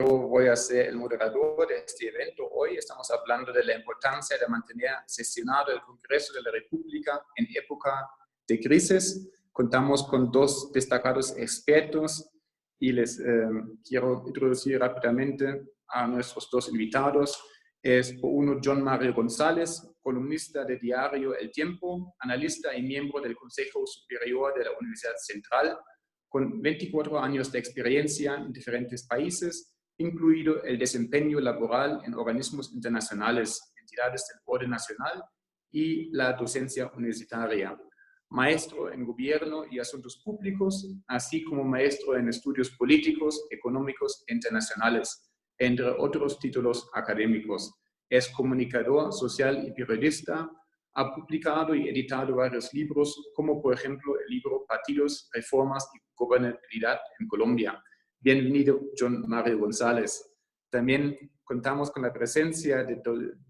voy a ser el moderador de este evento. Hoy estamos hablando de la importancia de mantener sesionado el Congreso de la República en época de crisis. Contamos con dos destacados expertos y les quiero introducir rápidamente a nuestros dos invitados. Es por uno John Mario González, columnista de diario El Tiempo, analista y miembro del Consejo Superior de la Universidad Central, con 24 años de experiencia en diferentes países, incluido el desempeño laboral en organismos internacionales, entidades del orden nacional y la docencia universitaria. Maestro en Gobierno y Asuntos Públicos, así como maestro en Estudios Políticos, Económicos e Internacionales, entre otros títulos académicos. Es comunicador social y periodista. Ha publicado y editado varios libros, como por ejemplo el libro Partidos, Reformas y Gobernabilidad en Colombia. Bienvenido, John Mario González. También contamos con la presencia del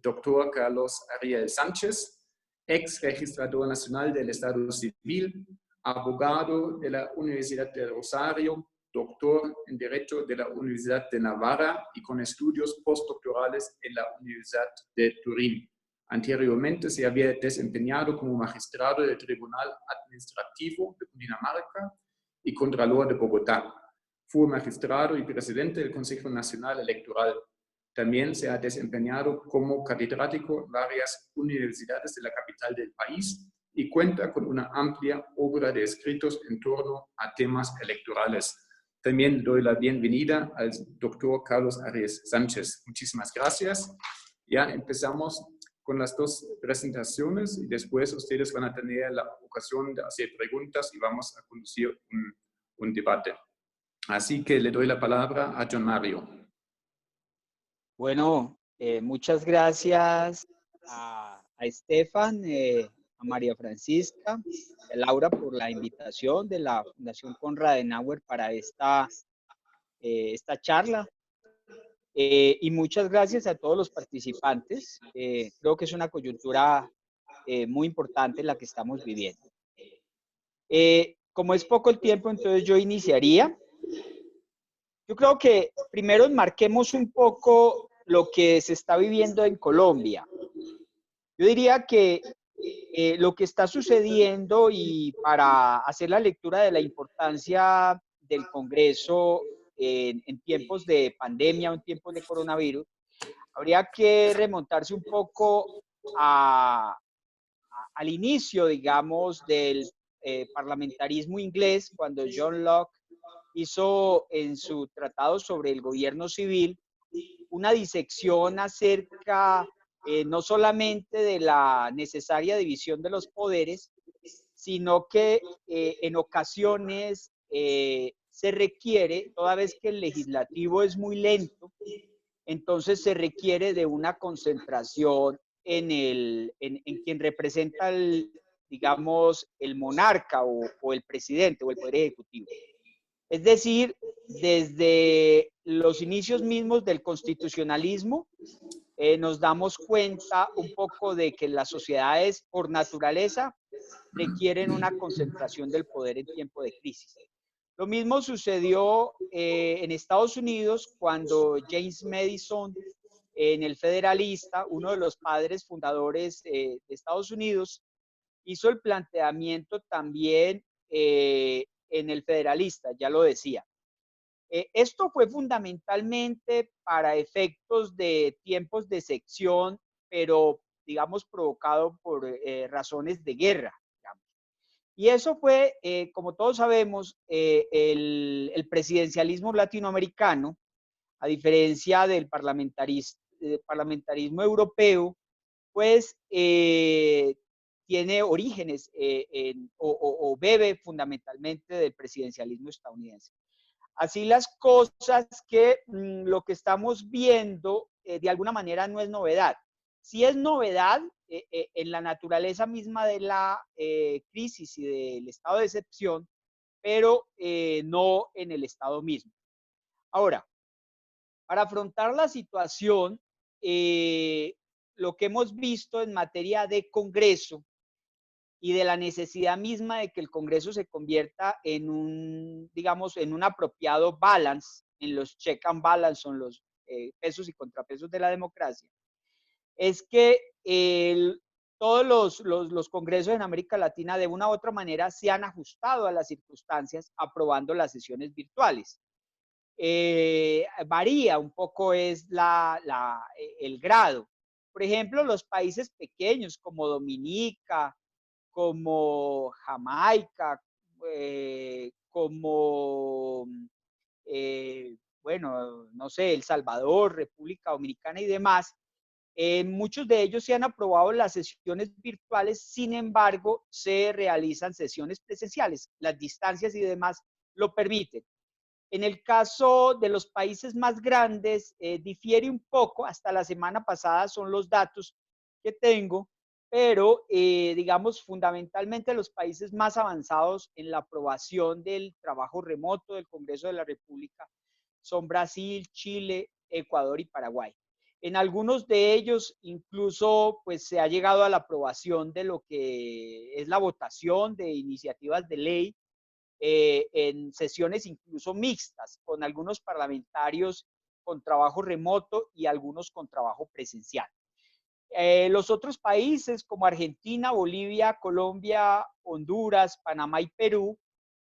doctor Carlos Ariel Sánchez, ex registrador nacional del Estado Civil, abogado de la Universidad de Rosario, doctor en Derecho de la Universidad de Navarra y con estudios postdoctorales en la Universidad de Turín. Anteriormente se había desempeñado como magistrado del Tribunal Administrativo de Cundinamarca y Contralor de Bogotá. Fue magistrado y presidente del Consejo Nacional Electoral. También se ha desempeñado como catedrático en varias universidades de la capital del país y cuenta con una amplia obra de escritos en torno a temas electorales. También doy la bienvenida al doctor Carlos Ariel Sánchez. Muchísimas gracias. Ya empezamos con las dos presentaciones y después ustedes van a tener la ocasión de hacer preguntas y vamos a conducir un debate. Así que le doy la palabra a John Mario. Bueno, muchas gracias a Estefan, a María Francisca, a Laura por la invitación de la Fundación Konrad Adenauer para esta charla. Y muchas gracias a todos los participantes. Creo que es una coyuntura muy importante la que estamos viviendo. Como es poco el tiempo, entonces yo iniciaría. Yo creo que primero enmarquemos un poco lo que se está viviendo en Colombia. Yo diría que lo que está sucediendo, y para hacer la lectura de la importancia del Congreso en tiempos de pandemia o en tiempos de coronavirus, habría que remontarse un poco al inicio, digamos, del parlamentarismo inglés, cuando John Locke hizo en su tratado sobre el gobierno civil una disección acerca no solamente de la necesaria división de los poderes, sino que en ocasiones se requiere, toda vez que el legislativo es muy lento, entonces se requiere de una concentración en quien representa, digamos, el monarca o el presidente o el poder ejecutivo. Es decir, desde los inicios mismos del constitucionalismo, nos damos cuenta un poco de que las sociedades por naturaleza requieren una concentración del poder en tiempo de crisis. Lo mismo sucedió en Estados Unidos cuando James Madison, en el Federalista, uno de los padres fundadores de Estados Unidos, hizo el planteamiento también en el Federalista, ya lo decía. Esto fue fundamentalmente para efectos de tiempos de sección, pero digamos provocado por razones de guerra. Digamos. Y eso fue, como todos sabemos, el presidencialismo latinoamericano, a diferencia del parlamentarismo europeo, pues tiene orígenes o bebe fundamentalmente del presidencialismo estadounidense. Así las cosas, que lo que estamos viendo de alguna manera no es novedad. Sí es novedad en la naturaleza misma de la crisis y del estado de excepción, pero no en el estado mismo. Ahora, para afrontar la situación, lo que hemos visto en materia de Congreso y de la necesidad misma de que el Congreso se convierta en un, digamos, en un apropiado balance en los check and balance, son los pesos y contrapesos de la democracia, es que todos los congresos en América Latina de una u otra manera se han ajustado a las circunstancias aprobando las sesiones virtuales. Varía un poco es el grado. Por ejemplo, los países pequeños como Dominica, como Jamaica, como, bueno, no sé, El Salvador, República Dominicana y demás, muchos de ellos se han aprobado las sesiones virtuales, sin embargo, se realizan sesiones presenciales. Las distancias y demás lo permiten. En el caso de los países más grandes, difiere un poco, hasta la semana pasada son los datos que tengo, pero digamos fundamentalmente los países más avanzados en la aprobación del trabajo remoto del Congreso de la República son Brasil, Chile, Ecuador y Paraguay. En algunos de ellos incluso pues se ha llegado a la aprobación de lo que es la votación de iniciativas de ley en sesiones incluso mixtas, con algunos parlamentarios con trabajo remoto y algunos con trabajo presencial. Los otros países como Argentina, Bolivia, Colombia, Honduras, Panamá y Perú,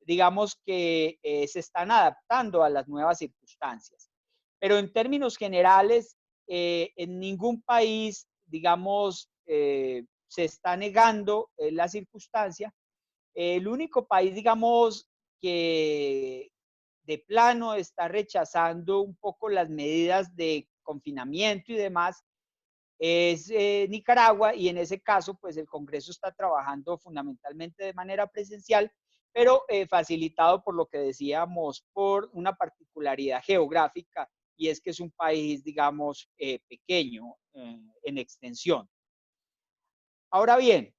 digamos que se están adaptando a las nuevas circunstancias. Pero en términos generales, en ningún país, digamos, se está negando la circunstancia. El único país, digamos, que de plano está rechazando un poco las medidas de confinamiento y demás es Nicaragua, y en ese caso, pues el Congreso está trabajando fundamentalmente de manera presencial, pero facilitado por lo que decíamos, por una particularidad geográfica, y es que es un país, digamos, pequeño en extensión. Ahora bien,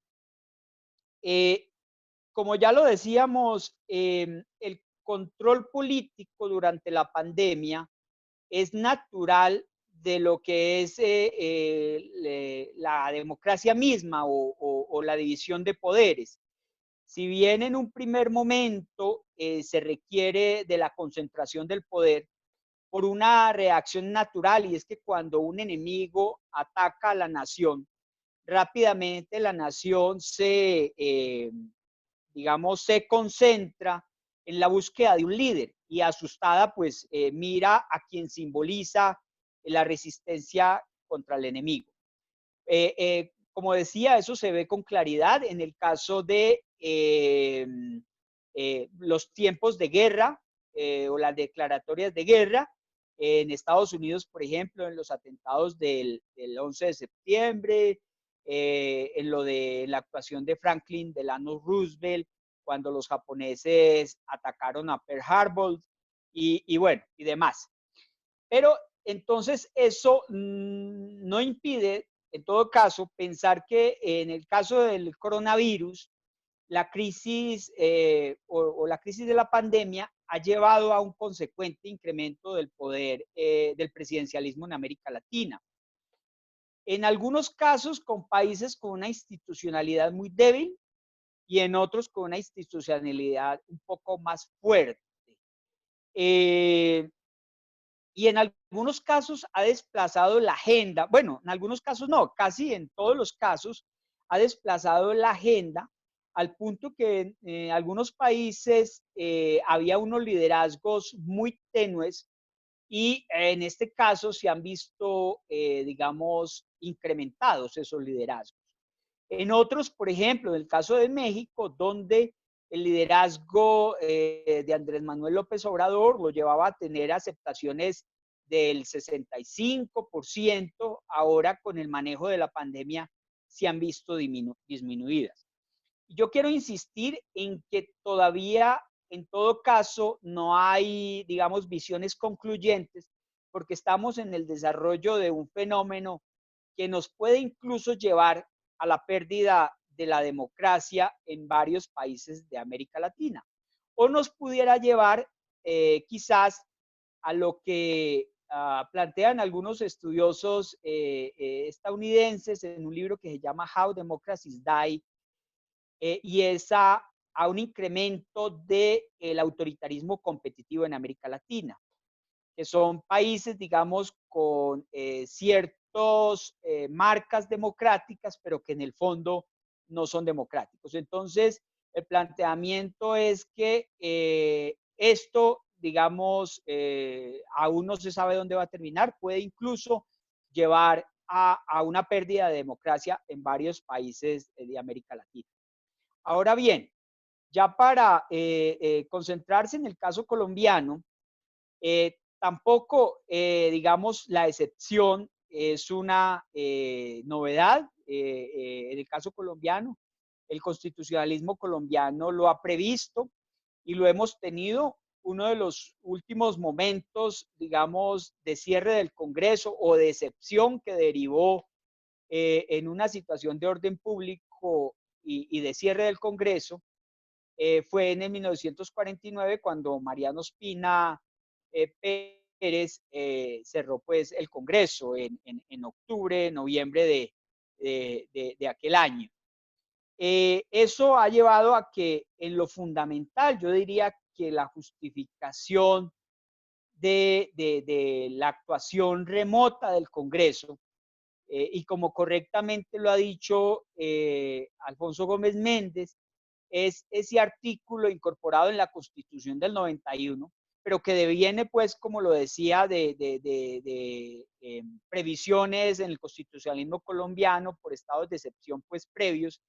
como ya lo decíamos, el control político durante la pandemia es natural de lo que es la democracia misma o la división de poderes. Si bien en un primer momento se requiere de la concentración del poder por una reacción natural, y es que cuando un enemigo ataca a la nación, rápidamente la nación digamos, se concentra en la búsqueda de un líder y asustada, pues mira a quien simboliza la resistencia contra el enemigo. Como decía, eso se ve con claridad en el caso de los tiempos de guerra o las declaratorias de guerra. En Estados Unidos, por ejemplo, en los atentados del 11 de septiembre, en lo de la actuación de Franklin Delano Roosevelt, cuando los japoneses atacaron a Pearl Harbor y bueno, y demás. Pero entonces eso no impide, en todo caso, pensar que en el caso del coronavirus, la crisis o la crisis de la pandemia ha llevado a un consecuente incremento del poder del presidencialismo en América Latina. En algunos casos con países con una institucionalidad muy débil y en otros con una institucionalidad un poco más fuerte. Y en algunos casos ha desplazado la agenda, bueno, en algunos casos no, casi en todos los casos ha desplazado la agenda al punto que en algunos países había unos liderazgos muy tenues y en este caso se han visto, digamos, incrementados esos liderazgos. En otros, por ejemplo, en el caso de México, donde el liderazgo de Andrés Manuel López Obrador lo llevaba a tener aceptaciones del 65%, ahora con el manejo de la pandemia se han visto disminuidas. Yo quiero insistir en que todavía, en todo caso, no hay, digamos, visiones concluyentes, porque estamos en el desarrollo de un fenómeno que nos puede incluso llevar a la pérdida de la democracia en varios países de América Latina. O nos pudiera llevar quizás a lo que plantean algunos estudiosos estadounidenses en un libro que se llama How Democracies Die, y es a un incremento del autoritarismo competitivo en América Latina. que son países, digamos, con ciertas marcas democráticas, pero que en el fondo no son democráticos. Entonces, el planteamiento es que esto, digamos, aún no se sabe dónde va a terminar, puede incluso llevar a una pérdida de democracia en varios países de América Latina. Ahora bien, ya para concentrarse en el caso colombiano, tampoco, digamos, la excepción es una novedad en el caso colombiano. El constitucionalismo colombiano lo ha previsto y lo hemos tenido. Uno de los últimos momentos, digamos, de cierre del Congreso o de excepción que derivó en una situación de orden público y de cierre del Congreso fue en el 1949 cuando Mariano Ospina Pérez cerró pues el Congreso en octubre, noviembre de aquel año. Eso ha llevado a que en lo fundamental, yo diría que la justificación de la actuación remota del Congreso, y como correctamente lo ha dicho Alfonso Gómez Méndez, es ese artículo incorporado en la Constitución del 91, pero que deviene, pues, como lo decía, de previsiones en el constitucionalismo colombiano por estados de excepción, pues, previos.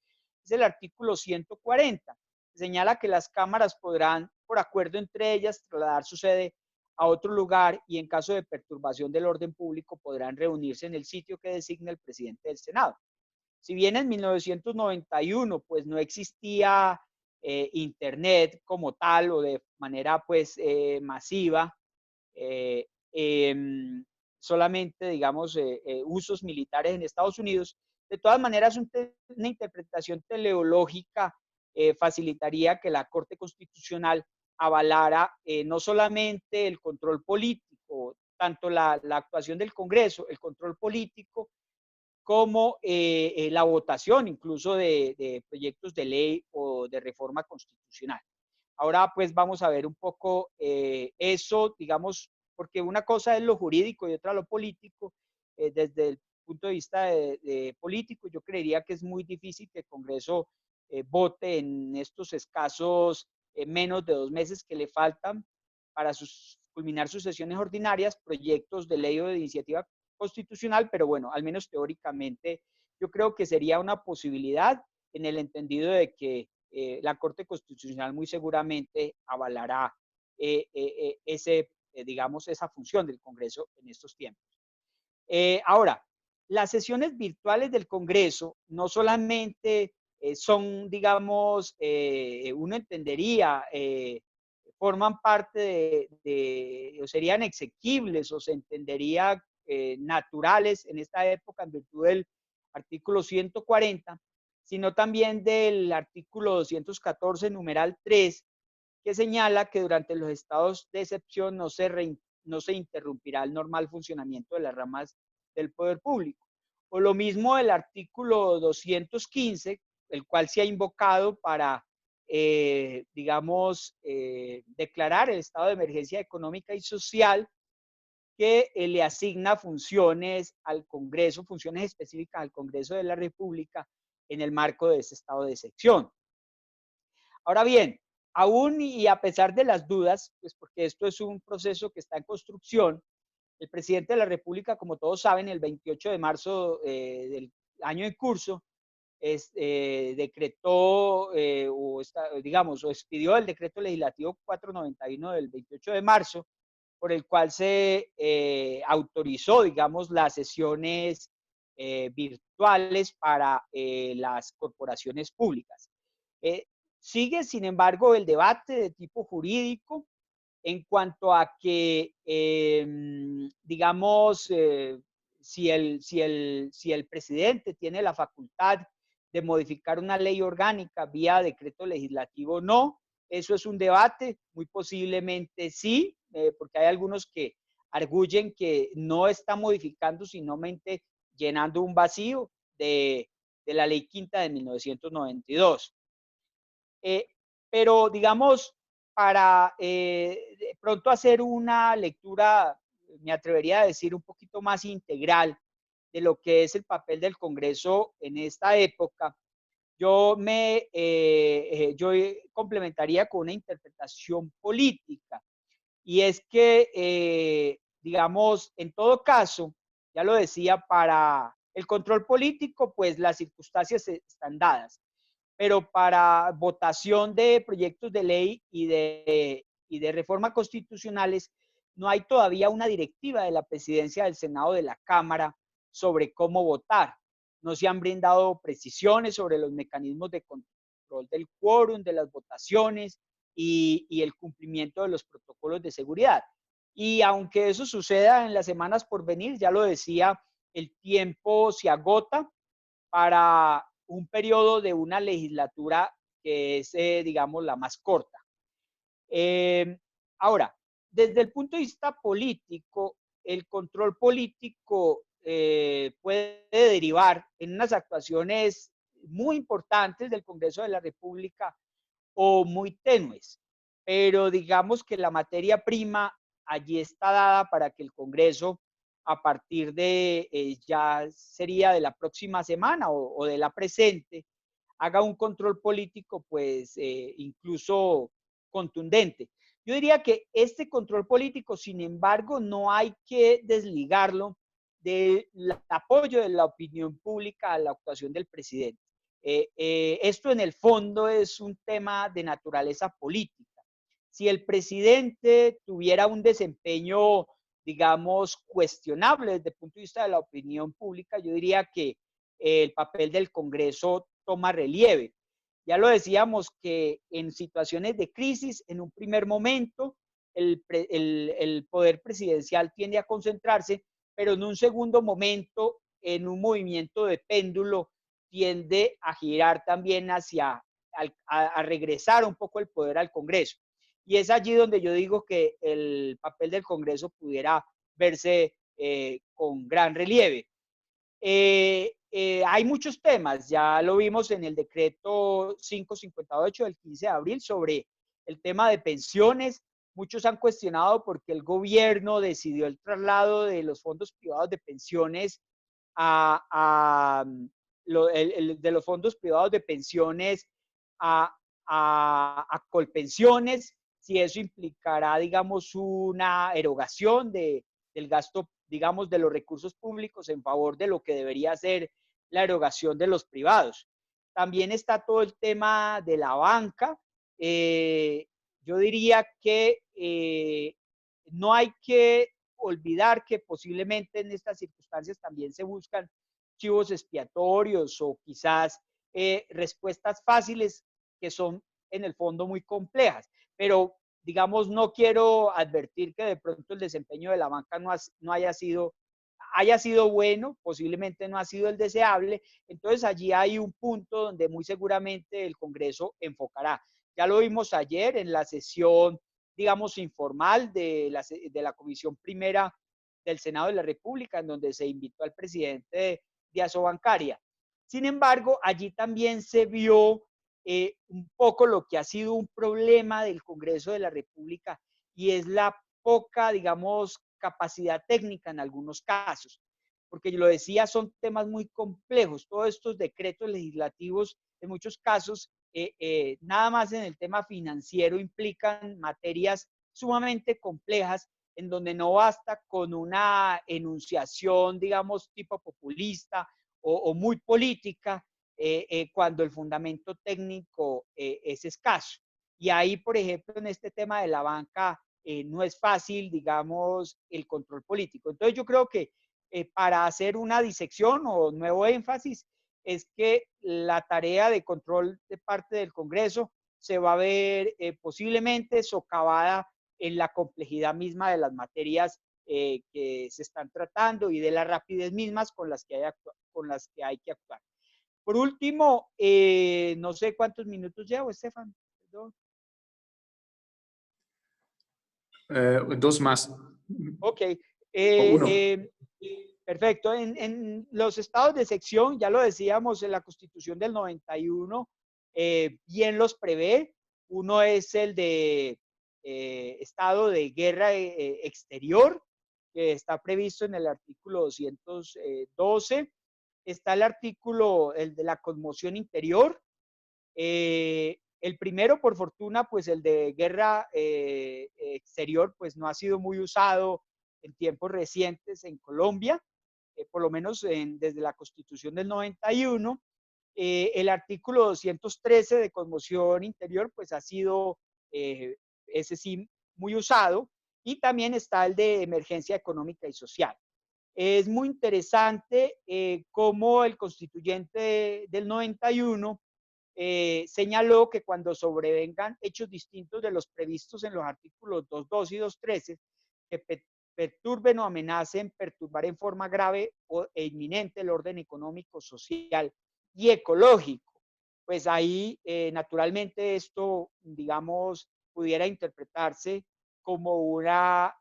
Es el artículo 140, que señala que las cámaras podrán, por acuerdo entre ellas, trasladar su sede a otro lugar y en caso de perturbación del orden público podrán reunirse en el sitio que designe el presidente del Senado. Si bien en 1991 pues no existía internet como tal o de manera pues masiva, eh, eh, solamente digamos usos militares en Estados Unidos, de todas maneras una interpretación teleológica facilitaría que la Corte Constitucional avalara no solamente el control político, tanto la actuación del Congreso, el control político, como la votación incluso de proyectos de ley o de reforma constitucional. Ahora pues vamos a ver un poco eso, digamos, porque una cosa es lo jurídico y otra lo político. Desde el punto de vista de político, yo creería que es muy difícil que el Congreso vote en estos escasos menos de 2 meses que le faltan para culminar sus sesiones ordinarias, proyectos de ley o de iniciativa constitucional, pero bueno, al menos teóricamente, yo creo que sería una posibilidad en el entendido de que la Corte Constitucional muy seguramente avalará digamos, esa función del Congreso en estos tiempos. Ahora, las sesiones virtuales del Congreso no solamente son, digamos, uno entendería, forman parte o serían exequibles o se entendería naturales en esta época en virtud del artículo 140, sino también del artículo 214, numeral 3, que señala que durante los estados de excepción no se interrumpirá el normal funcionamiento de las ramas del poder público. O lo mismo el artículo 215, el cual se ha invocado para, digamos, declarar el estado de emergencia económica y social, que le asigna funciones al Congreso, funciones específicas al Congreso de la República en el marco de ese estado de excepción. Ahora bien, aún y a pesar de las dudas, pues porque esto es un proceso que está en construcción, el presidente de la República, como todos saben, el 28 de marzo del año en curso, decretó digamos, o expidió el decreto legislativo 491 del 28 de marzo, por el cual se autorizó, digamos, las sesiones virtuales para las corporaciones públicas. Eh, Sigue, sin embargo, el debate de tipo jurídico en cuanto a que, digamos, si el presidente tiene la facultad de modificar una ley orgánica vía decreto legislativo o no. Eso es un debate, muy posiblemente sí, porque hay algunos que arguyen que no está modificando, sino llenando un vacío de la ley quinta de 1992. Pero, digamos, para de pronto hacer una lectura, me atrevería a decir, un poquito más integral de lo que es el papel del Congreso en esta época, yo complementaría con una interpretación política. Y es que, digamos, en todo caso, ya lo decía, para el control político, pues las circunstancias están dadas, pero para votación de proyectos de ley y de reforma constitucionales, no hay todavía una directiva de la presidencia del Senado de la Cámara sobre cómo votar. No se han brindado precisiones sobre los mecanismos de control del quórum, de las votaciones y el cumplimiento de los protocolos de seguridad. Y aunque eso suceda en las semanas por venir, ya lo decía, el tiempo se agota para un periodo de una legislatura que es, digamos, la más corta. Ahora, desde el punto de vista político, el control político puede derivar en unas actuaciones muy importantes del Congreso de la República o muy tenues, pero digamos que la materia prima allí está dada para que el Congreso, a partir de ya sería de la próxima semana o de la presente, haga un control político, pues incluso contundente. Yo diría que este control político, sin embargo, no hay que desligarlo del apoyo de la opinión pública a la actuación del presidente. Esto en el fondo es un tema de naturaleza política. Si el presidente tuviera un desempeño, digamos, cuestionable desde el punto de vista de la opinión pública, yo diría que el papel del Congreso toma relieve. Ya lo decíamos que en situaciones de crisis, en un primer momento, el poder presidencial tiende a concentrarse, pero en un segundo momento, en un movimiento de péndulo, tiende a girar también hacia, a regresar un poco el poder al Congreso. Y es allí donde yo digo que el papel del Congreso pudiera verse con gran relieve. Hay muchos temas, ya lo vimos en el decreto 558 del 15 de abril sobre el tema de pensiones. Muchos han cuestionado por qué el gobierno decidió el traslado de los fondos privados de pensiones a de los fondos privados de pensiones a, a Colpensiones, si eso implicará, digamos, una erogación del gasto, digamos, de los recursos públicos en favor de lo que debería ser la erogación de los privados. También está todo el tema de la banca. Yo diría que no hay que olvidar que posiblemente en estas circunstancias también se buscan chivos expiatorios o quizás respuestas fáciles que son en el fondo muy complejas. Pero, digamos, no quiero advertir que de pronto el desempeño de la banca no haya sido bueno, posiblemente no ha sido el deseable. Entonces allí hay un punto donde muy seguramente el Congreso enfocará. Ya lo vimos ayer en la sesión, digamos, informal de la Comisión Primera del Senado de la República, en donde se invitó al presidente de Asobancaria. Sin embargo, allí también se vio un poco lo que ha sido un problema del Congreso de la República y es la poca, digamos, capacidad técnica en algunos casos. Porque yo lo decía, son temas muy complejos. Todos estos decretos legislativos, en muchos casos, nada más en el tema financiero, implican materias sumamente complejas en donde no basta con una enunciación, digamos, tipo populista o muy política, cuando el fundamento técnico es escaso. Y ahí, por ejemplo, en este tema de la banca, no es fácil, digamos, el control político. Entonces yo creo que para hacer una disección o nuevo énfasis, es que la tarea de control de parte del Congreso se va a ver posiblemente socavada en la complejidad misma de las materias que se están tratando y de las rapidez mismas con las que hay que actuar. Por último, no sé cuántos minutos llevo, Estefan. Perdón. 2 más. Ok. O 1. Perfecto. En los estados de sección, ya lo decíamos, en la Constitución del 91, bien los prevé. Uno es el de estado de guerra exterior, que está previsto en el artículo 212. Está el artículo, el de la conmoción interior. El primero, por fortuna, pues el de guerra exterior, pues no ha sido muy usado en tiempos recientes en Colombia, por lo menos desde la Constitución del 91. El artículo 213 de conmoción interior, pues ha sido, ese sí, muy usado. Y también está el de emergencia económica y social. Es muy interesante cómo el constituyente del 91 señaló que cuando sobrevengan hechos distintos de los previstos en los artículos 2.2 y 2.13 que perturben o amenacen perturbar en forma grave e inminente el orden económico, social y ecológico. Pues ahí, naturalmente, esto, digamos, pudiera interpretarse como una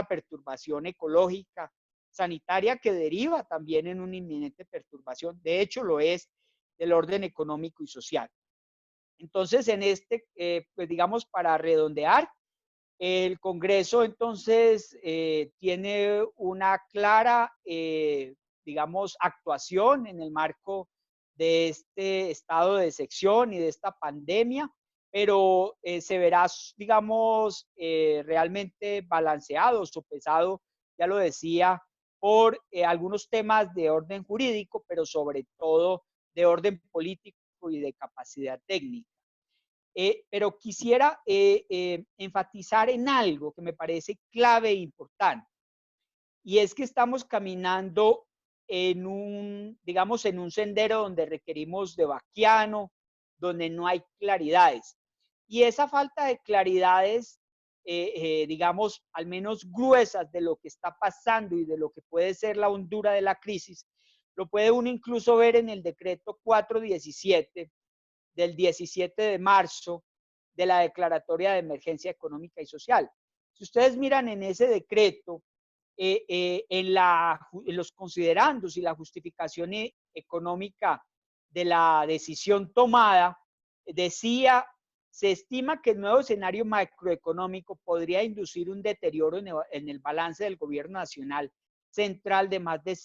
perturbación ecológica, sanitaria, que deriva también en una inminente perturbación. De hecho, lo es del orden económico y social. Entonces, en pues digamos, para redondear, el Congreso entonces tiene una clara, digamos, actuación en el marco de este estado de excepción y de esta pandemia, pero se verá, digamos, realmente balanceado, sopesado, ya lo decía, por algunos temas de orden jurídico, pero sobre todo de orden político y de capacidad técnica. Pero quisiera enfatizar en algo que me parece clave e importante, y es que estamos caminando en digamos, en un sendero donde requerimos de vaquiano, donde no hay claridades. Y esa falta de claridades, digamos, al menos gruesas de lo que está pasando y de lo que puede ser la hondura de la crisis, lo puede uno incluso ver en el decreto 417 del 17 de marzo de la Declaratoria de Emergencia Económica y Social. Si ustedes miran en ese decreto, en los considerandos y la justificación económica de la decisión tomada, decía, se estima que el nuevo escenario macroeconómico podría inducir un deterioro en el balance del gobierno nacional central de más de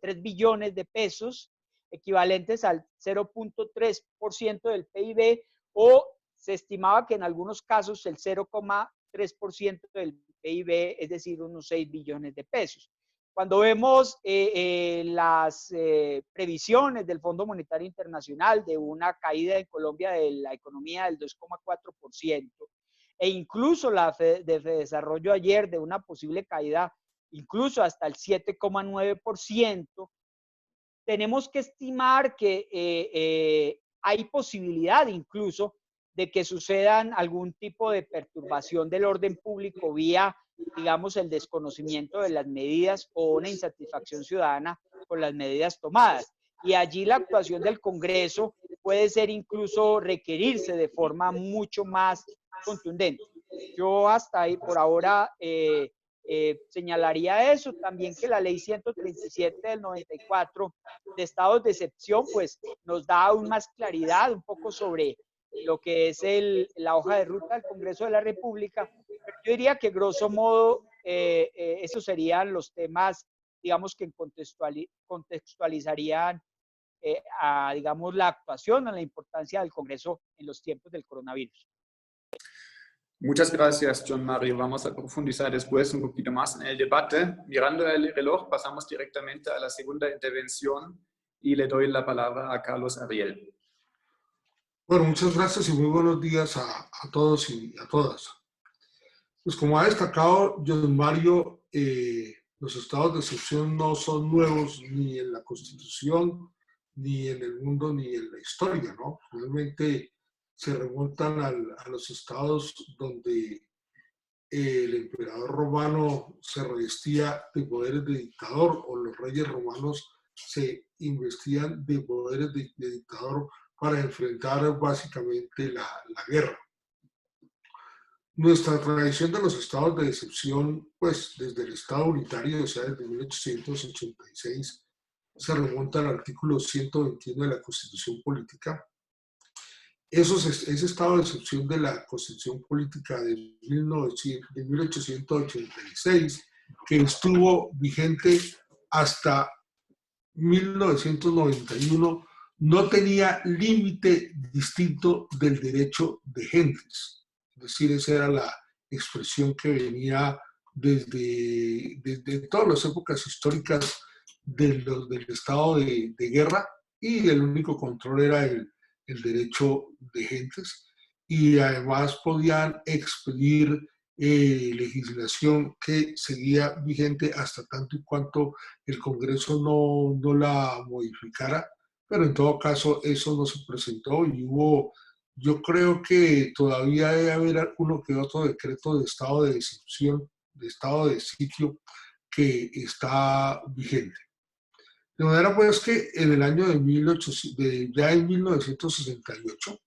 3 billones de pesos, equivalentes al 0.3% del PIB, o se estimaba que en algunos casos el 0,3% del PIB, es decir, unos 6 billones de pesos. Cuando vemos las previsiones del Fondo Monetario Internacional de una caída en Colombia de la economía del 2,4%, e incluso la de Desarrollo ayer de una posible caída incluso hasta el 7,9%, tenemos que estimar que hay posibilidad incluso de que sucedan algún tipo de perturbación del orden público vía, digamos, el desconocimiento de las medidas o una insatisfacción ciudadana con las medidas tomadas. Y allí la actuación del Congreso puede ser incluso requerirse de forma mucho más contundente. Yo hasta ahí por ahora señalaría eso. También que la ley 137 del 94 de estados de excepción, pues nos da aún más claridad un poco sobre lo que es la hoja de ruta del Congreso de la República. Pero yo diría que grosso modo esos serían los temas, digamos, que contextualizarían digamos, la actuación o la importancia del Congreso en los tiempos del coronavirus. Muchas gracias, John Mario. Vamos a profundizar después un poquito más en el debate. Mirando el reloj, pasamos directamente a la segunda intervención y le doy la palabra a Carlos Ariel. Bueno, muchas gracias y muy buenos días a todos y a todas. Pues como ha destacado John Mario, los estados de excepción no son nuevos ni en la Constitución, ni en el mundo, ni en la historia, ¿no? Realmente se remontan a los estados donde el emperador romano se revestía de poderes de dictador, o los reyes romanos se investían de poderes de dictador para enfrentar básicamente la guerra. Nuestra tradición de los estados de excepción, pues desde el Estado unitario, o sea, desde 1886, se remonta al artículo 121 de la Constitución Política, ese estado de excepción de la Constitución Política de 1886, que estuvo vigente hasta 1991, no tenía límite distinto del derecho de gentes. Es decir, esa era la expresión que venía desde todas las épocas históricas del estado de guerra, y el único control era el derecho de gentes, y además podían expedir legislación que seguía vigente hasta tanto y cuanto el Congreso no la modificara, pero en todo caso eso no se presentó y hubo, yo creo que todavía debe haber uno que otro decreto de estado de excepción, de estado de sitio, que está vigente. De manera pues que en el año ya en 1968,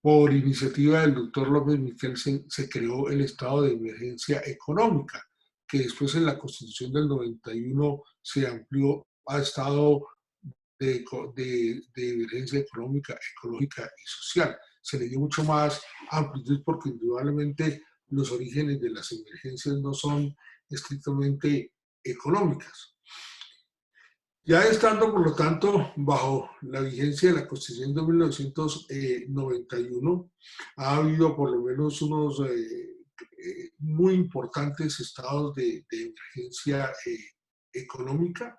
por iniciativa del doctor López Michelsen, se creó el estado de emergencia económica, que después en la Constitución del 91 se amplió a estado de emergencia económica, ecológica y social. Se le dio mucho más amplitud porque indudablemente los orígenes de las emergencias no son estrictamente económicas. Ya estando, por lo tanto, bajo la vigencia de la Constitución de 1991, ha habido por lo menos unos muy importantes estados de emergencia económica.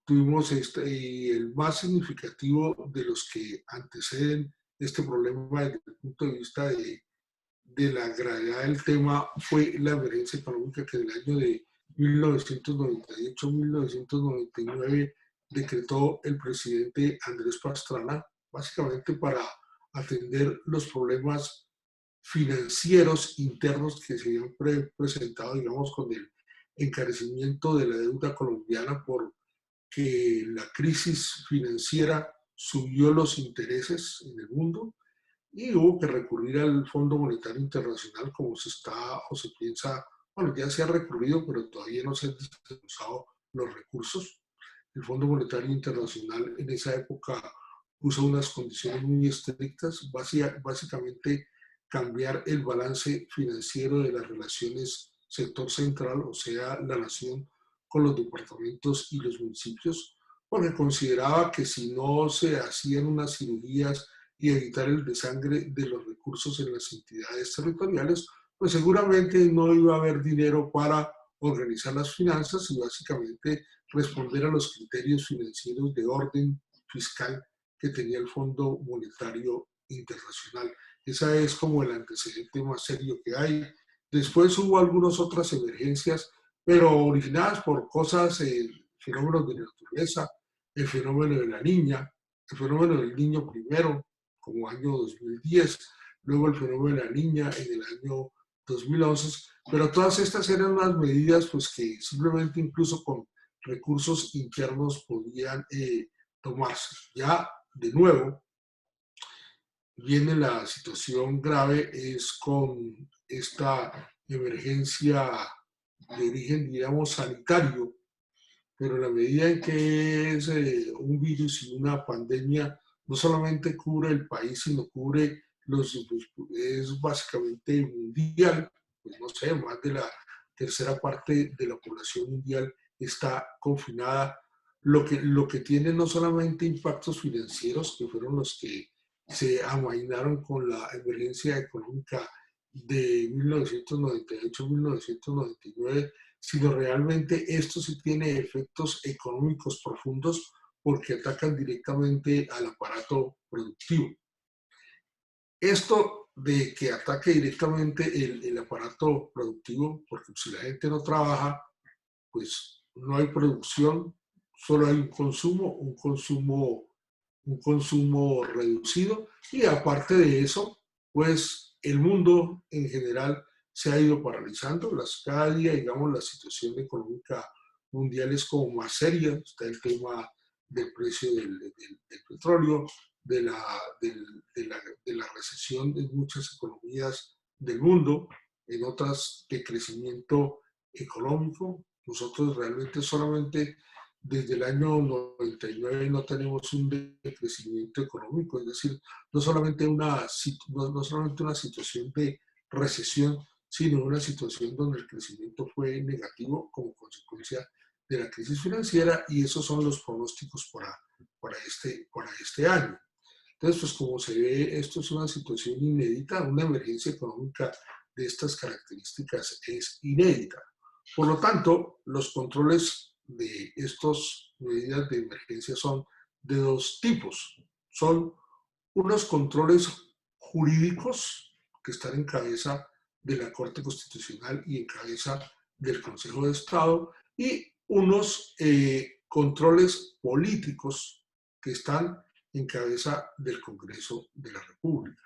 Tuvimos el más significativo de los que anteceden este problema desde el punto de vista de la gravedad del tema fue la emergencia económica que en el año de 1998-1999 decretó el presidente Andrés Pastrana, básicamente para atender los problemas financieros internos que se habían presentado, digamos, con el encarecimiento de la deuda colombiana por que la crisis financiera subió los intereses en el mundo y hubo que recurrir al Fondo Monetario Internacional como se está o se piensa, bueno, ya se ha recurrido, pero todavía no se han desembolsado los recursos. El Fondo Monetario Internacional en esa época puso unas condiciones muy estrictas, básicamente cambiar el balance financiero de las relaciones sector central, o sea, la nación con los departamentos y los municipios, porque consideraba que si no se hacían unas cirugías y evitar el desangre de los recursos en las entidades territoriales, pues seguramente no iba a haber dinero para organizar las finanzas y básicamente responder a los criterios financieros de orden fiscal que tenía el Fondo Monetario Internacional. Esa es como el antecedente más serio que hay. Después hubo algunas otras emergencias, pero originadas por cosas, fenómenos de naturaleza, el fenómeno de la niña, el fenómeno del niño primero, como año 2010, luego el fenómeno de la niña en el año 2011, pero todas estas eran unas medidas pues, que simplemente incluso con recursos internos podían tomarse. Ya de nuevo viene la situación grave, es con esta emergencia de origen, digamos, sanitario, pero la medida en que es un virus y una pandemia, no solamente cubre el país, sino cubre es básicamente mundial, pues no sé, más de la tercera parte de la población mundial está confinada, lo que tiene no solamente impactos financieros, que fueron los que se amainaron con la emergencia económica de 1998-1999, sino realmente esto sí tiene efectos económicos profundos porque atacan directamente al aparato productivo. Esto de que ataque directamente el aparato productivo, porque si la gente no trabaja, pues no hay producción, solo hay un consumo reducido y aparte de eso, pues el mundo en general se ha ido paralizando. Cada día, digamos, la situación económica mundial es como más seria. Está el tema del precio del petróleo, de la recesión en muchas economías del mundo, en otras de crecimiento económico. Nosotros realmente solamente desde el año 99 no tenemos un decrecimiento económico, es decir, no solamente una situación de recesión, sino una situación donde el crecimiento fue negativo como consecuencia de la crisis financiera, y esos son los pronósticos para este año. Entonces, pues como se ve, esto es una situación inédita, una emergencia económica de estas características es inédita. Por lo tanto, los controles de estas medidas de emergencia son de dos tipos. Son unos controles jurídicos que están en cabeza de la Corte Constitucional y en cabeza del Consejo de Estado, y unos controles políticos que están en cabeza del Congreso de la República.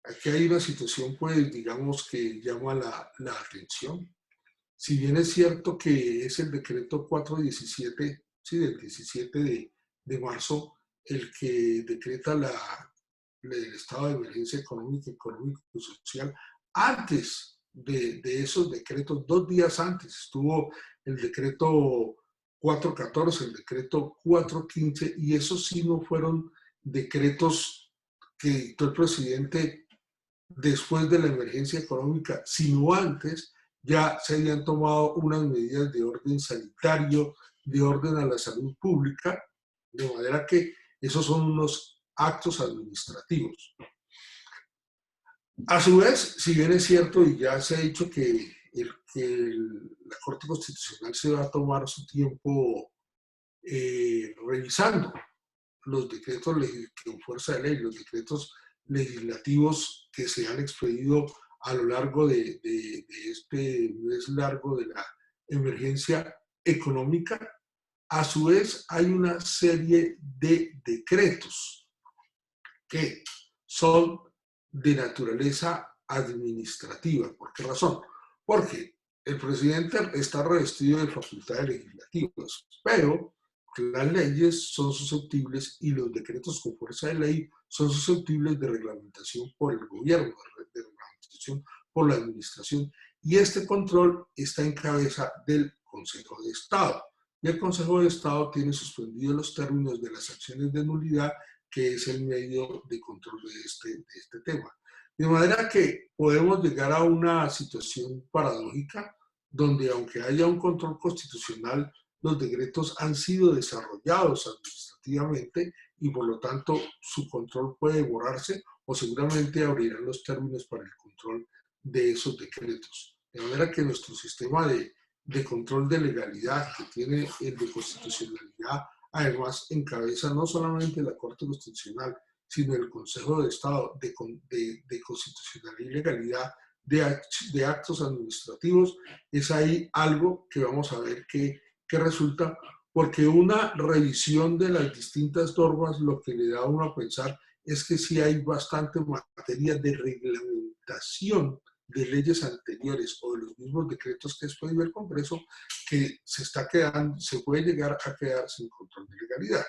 Aquí hay una situación, pues, digamos, que llama la atención. Si bien es cierto que es el decreto 417, sí, del 17 de marzo, el que decreta el estado de emergencia económica y social, antes de esos decretos, 2 días antes, estuvo el decreto 414, el decreto 415, y esos sí no fueron decretos que dictó el presidente después de la emergencia económica, sino antes. Ya se habían tomado unas medidas de orden sanitario, de orden a la salud pública, de manera que esos son unos actos administrativos. A su vez, si bien es cierto y ya se ha dicho que la Corte Constitucional se va a tomar su tiempo revisando los decretos con fuerza de ley, los decretos legislativos que se han expedido a lo largo de este mes largo de la emergencia económica, a su vez hay una serie de decretos que son de naturaleza administrativa. ¿Por qué razón? Porque el presidente está revestido de facultades legislativas, pero las leyes son susceptibles, y los decretos con fuerza de ley son susceptibles de reglamentación por el gobierno, de reglamentación por la administración, y este control está en cabeza del Consejo de Estado. Y el Consejo de Estado tiene suspendidos los términos de las acciones de nulidad, que es el medio de control de este tema. De manera que podemos llegar a una situación paradójica, donde aunque haya un control constitucional, los decretos han sido desarrollados administrativamente y por lo tanto su control puede demorarse, o seguramente abrirán los términos para el control de esos decretos. De manera que nuestro sistema de control de legalidad, que tiene el de constitucionalidad, además encabeza no solamente la Corte Constitucional, sino el Consejo de Estado de Constitucionalidad y Legalidad de actos administrativos, es ahí algo que vamos a ver que resulta, porque una revisión de las distintas normas lo que le da a uno a pensar es que sí hay bastante materia de reglamentación de leyes anteriores o de los mismos decretos que expedió el Congreso, que se puede llegar a quedar sin control de legalidad.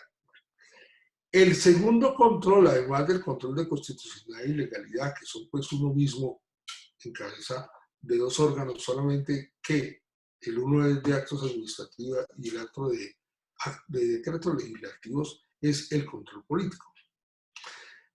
El segundo control, además del control de constitucionalidad y legalidad, que son pues uno mismo en cabeza de dos órganos, solamente que el uno es de actos administrativos y el otro de decretos legislativos, es el control político.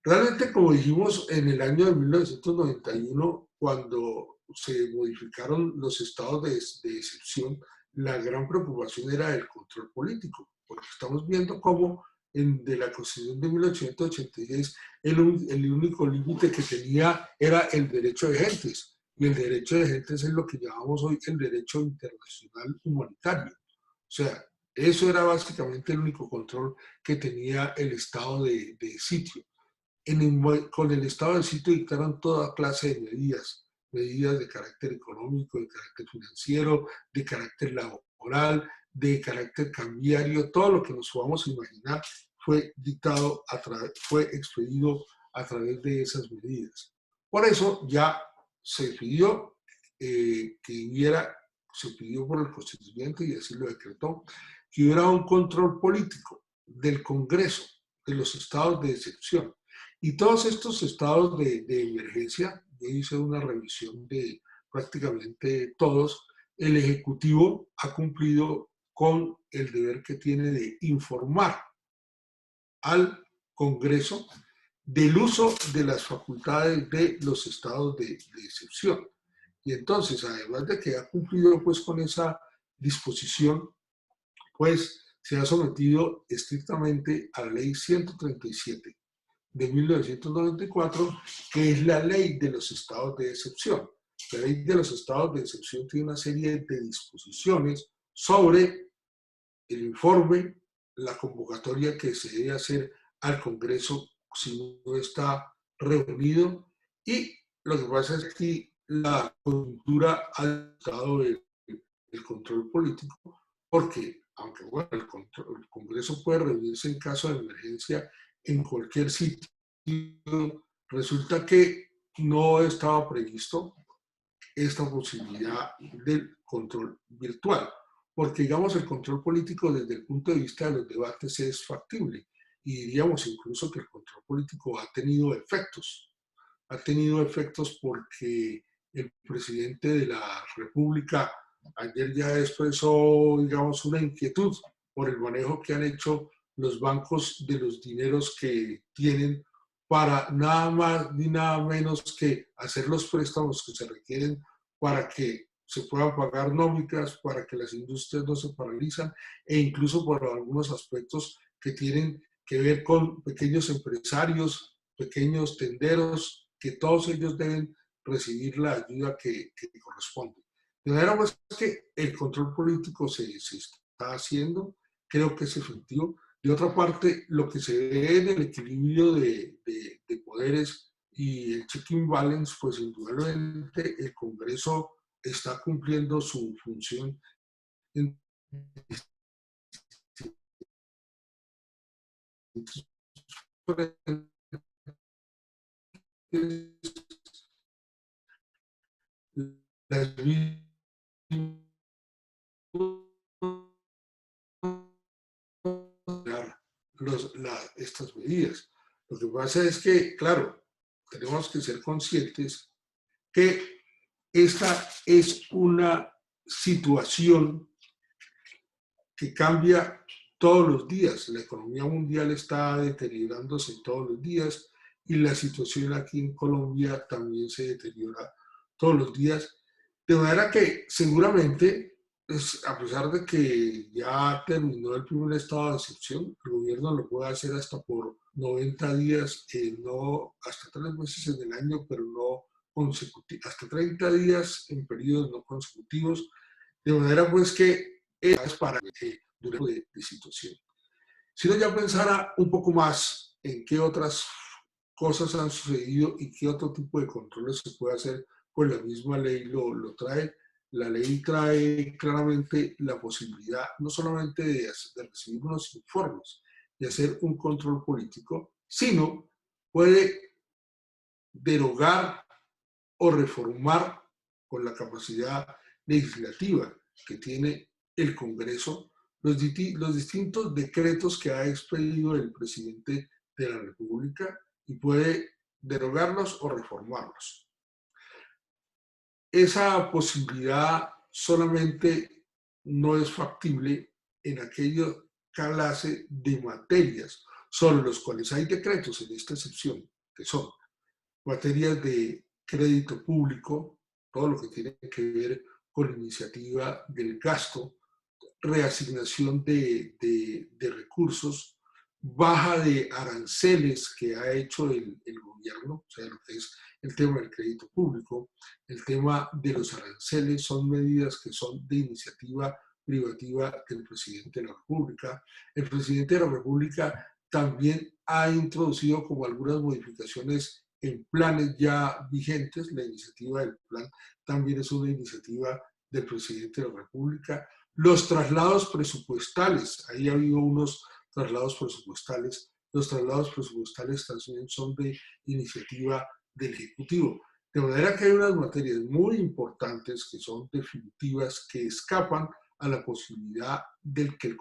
Realmente, como dijimos, en el año de 1991, cuando se modificaron los estados de excepción, la gran preocupación era el control político, porque estamos viendo cómo de la Constitución de 1886 el único límite que tenía era el derecho de gentes, y el derecho de gentes es lo que llamamos hoy el derecho internacional humanitario. O sea, eso era básicamente el único control que tenía el estado de sitio. Con el estado de sitio dictaron toda clase de medidas de carácter económico, de carácter financiero, de carácter laboral, de carácter cambiario. Todo lo que nos podamos imaginar fue dictado, fue expedido a través de esas medidas. Por eso ya se pidió se pidió por el constituyente, y así lo decretó, que hubiera un control político del Congreso, de los estados de excepción. Y todos estos estados de emergencia, yo hice una revisión de prácticamente todos, el Ejecutivo ha cumplido con el deber que tiene de informar al Congreso del uso de las facultades de los estados de excepción. Y entonces, además de que ha cumplido pues con esa disposición, pues se ha sometido estrictamente a la ley 137 de 1994, que es la ley de los estados de excepción. La ley de los estados de excepción tiene una serie de disposiciones sobre el informe, la convocatoria que se debe hacer al Congreso si no está reunido, y lo que pasa es que la coyuntura ha dado el control político, porque aunque bueno, el Congreso puede reunirse en caso de emergencia en cualquier sitio, resulta que no estaba previsto esta posibilidad del control virtual, porque digamos el control político desde el punto de vista de los debates es factible, y diríamos incluso que el control político ha tenido efectos porque el presidente de la República ayer ya expresó, digamos, una inquietud por el manejo que han hecho los bancos de los dineros que tienen para nada más ni nada menos que hacer los préstamos que se requieren para que se puedan pagar nóminas, para que las industrias no se paralizan, e incluso por algunos aspectos que tienen que ver con pequeños empresarios, pequeños tenderos, que todos ellos deben recibir la ayuda que corresponde. De manera pues que el control político se está haciendo, creo que es efectivo. De otra parte, lo que se ve en el equilibrio de poderes y el check and balance, pues indudablemente el Congreso está cumpliendo su función en las estas medidas. Lo que pasa es que, claro, tenemos que ser conscientes que esta es una situación que cambia todos los días. La economía mundial está deteriorándose todos los días y la situación aquí en Colombia también se deteriora todos los días. De manera que seguramente, pues, a pesar de que ya terminó el primer estado de excepción, el gobierno lo puede hacer hasta por 90 días, no hasta 3 meses en el año, pero no consecutivos, hasta 30 días en periodos no consecutivos, de manera pues que es para que dure de situación. Si uno ya pensara un poco más en qué otras cosas han sucedido y qué otro tipo de controles se puede hacer, pues la misma ley lo trae. La ley trae claramente la posibilidad no solamente de recibir unos informes, de hacer un control político, sino puede derogar o reformar con la capacidad legislativa que tiene el Congreso los distintos decretos que ha expedido el presidente de la República, y puede derogarlos o reformarlos. Esa posibilidad solamente no es factible en aquella clase de materias sobre los cuales hay decretos en esta excepción, que son materias de crédito público, todo lo que tiene que ver con la iniciativa del gasto, reasignación de recursos, baja de aranceles que ha hecho el gobierno, o sea, lo que es el tema del crédito público, el tema de los aranceles, son medidas que son de iniciativa privativa del presidente de la República. El presidente de la República también ha introducido como algunas modificaciones en planes ya vigentes. La iniciativa del plan también es una iniciativa del presidente de la República. Los traslados presupuestales, ahí ha habido unos traslados presupuestales. Los traslados presupuestales también son de iniciativa del Ejecutivo. De manera que hay unas materias muy importantes que son definitivas, que escapan a la posibilidad de que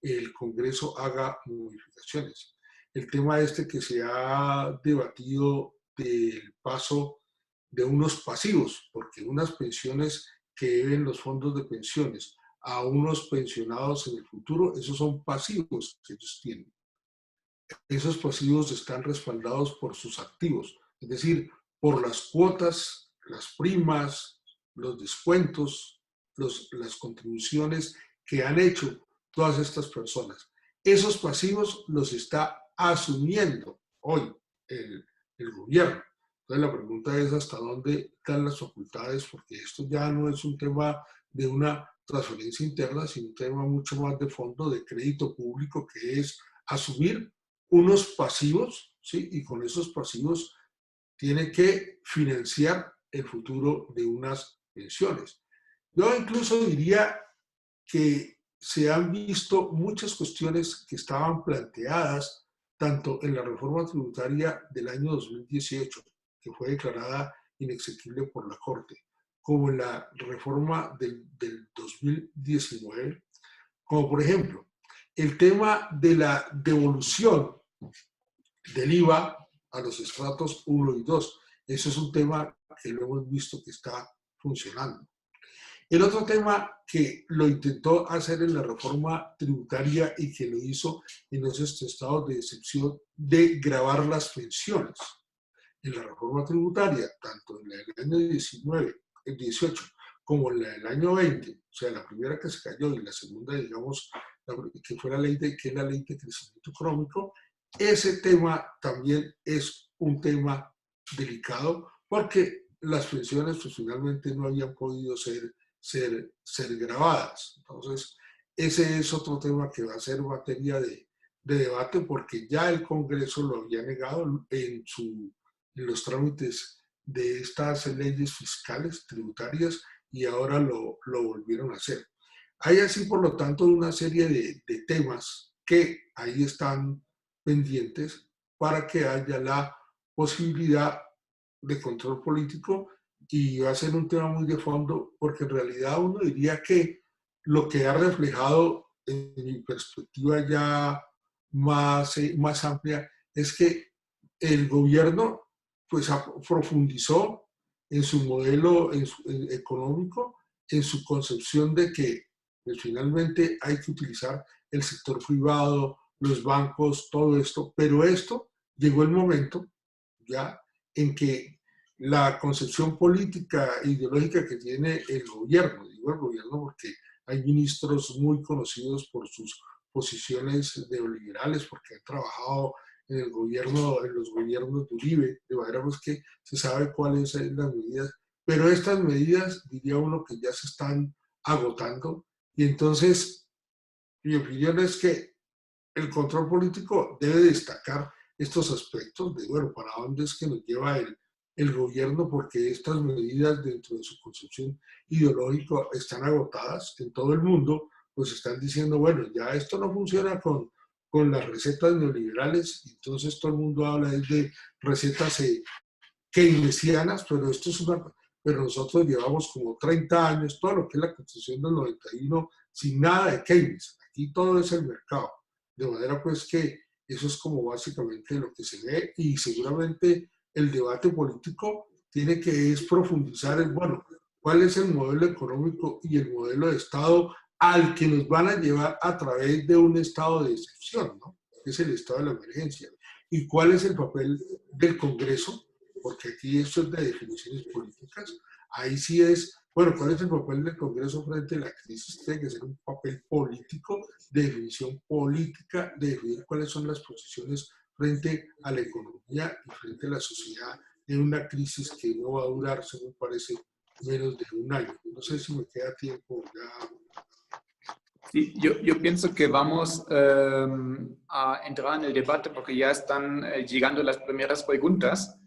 el Congreso haga modificaciones. El tema este que se ha debatido del paso de unos pasivos, porque unas pensiones que deben los fondos de pensiones a unos pensionados en el futuro, esos son pasivos que ellos tienen. Esos pasivos están respaldados por sus activos, es decir, por las cuotas, las primas, los descuentos, las contribuciones que han hecho todas estas personas. Esos pasivos los está asumiendo hoy el gobierno. Entonces la pregunta es hasta dónde están las facultades, porque esto ya no es un tema de una transferencia interna, sino un tema mucho más de fondo de crédito público, que es asumir unos pasivos, ¿sí? Y con esos pasivos tiene que financiar el futuro de unas pensiones. Yo incluso diría que se han visto muchas cuestiones que estaban planteadas tanto en la reforma tributaria del año 2018, que fue declarada inexequible por la Corte, como en la reforma del 2019, como por ejemplo el tema de la devolución del IVA a los estratos 1 y 2. Eso es un tema que lo hemos visto que está funcionando. El otro tema que lo intentó hacer en la reforma tributaria y que lo hizo en los estados de excepción de gravar las pensiones. En la reforma tributaria, tanto en la del año 18 como en la del año 20, o sea, la primera que se cayó y la segunda, digamos, que fue la ley que es la ley de crecimiento económico, ese tema también es un tema delicado porque las pensiones pues, finalmente no habían podido ser grabadas. Entonces, ese es otro tema que va a ser materia de debate porque ya el Congreso lo había negado en los trámites de estas leyes fiscales, tributarias, y ahora lo volvieron a hacer. Hay así, por lo tanto, una serie de temas que ahí están pendientes para que haya la posibilidad de control político, y va a ser un tema muy de fondo porque en realidad uno diría que lo que ha reflejado en mi perspectiva ya más amplia es que el gobierno pues profundizó en su modelo económico, en su concepción de que pues, finalmente hay que utilizar el sector privado, los bancos, todo esto, pero esto llegó el momento ya en que la concepción política e ideológica que tiene el gobierno, digo el gobierno porque hay ministros muy conocidos por sus posiciones neoliberales, porque han trabajado en el gobierno, en los gobiernos de Uribe, de manera pues que se sabe cuáles son las medidas, pero estas medidas diría uno que ya se están agotando, y entonces mi opinión es que el control político debe destacar estos aspectos de, bueno, para dónde es que nos lleva el gobierno, porque estas medidas dentro de su concepción ideológica están agotadas en todo el mundo, pues están diciendo, bueno, ya esto no funciona con las recetas neoliberales, entonces todo el mundo habla de recetas keynesianas, pero esto es pero nosotros llevamos como 30 años, todo lo que es la Constitución del 91, sin nada de Keynes. Aquí todo es el mercado. De manera pues que eso es como básicamente lo que se ve, y seguramente el debate político tiene que es profundizar en, bueno, cuál es el modelo económico y el modelo de Estado al que nos van a llevar a través de un estado de excepción, ¿no? Que es el estado de la emergencia. ¿Y cuál es el papel del Congreso? Porque aquí esto es de definiciones políticas. Ahí sí es, bueno, ¿cuál es el papel del Congreso frente a la crisis? Tiene que ser un papel político, de definición política, de definir cuáles son las posiciones frente a la economía y frente a la sociedad en una crisis que no va a durar, según parece, menos de un año. No sé si me queda tiempo ya. Sí, yo pienso que vamos a entrar en el debate porque ya están llegando las primeras preguntas.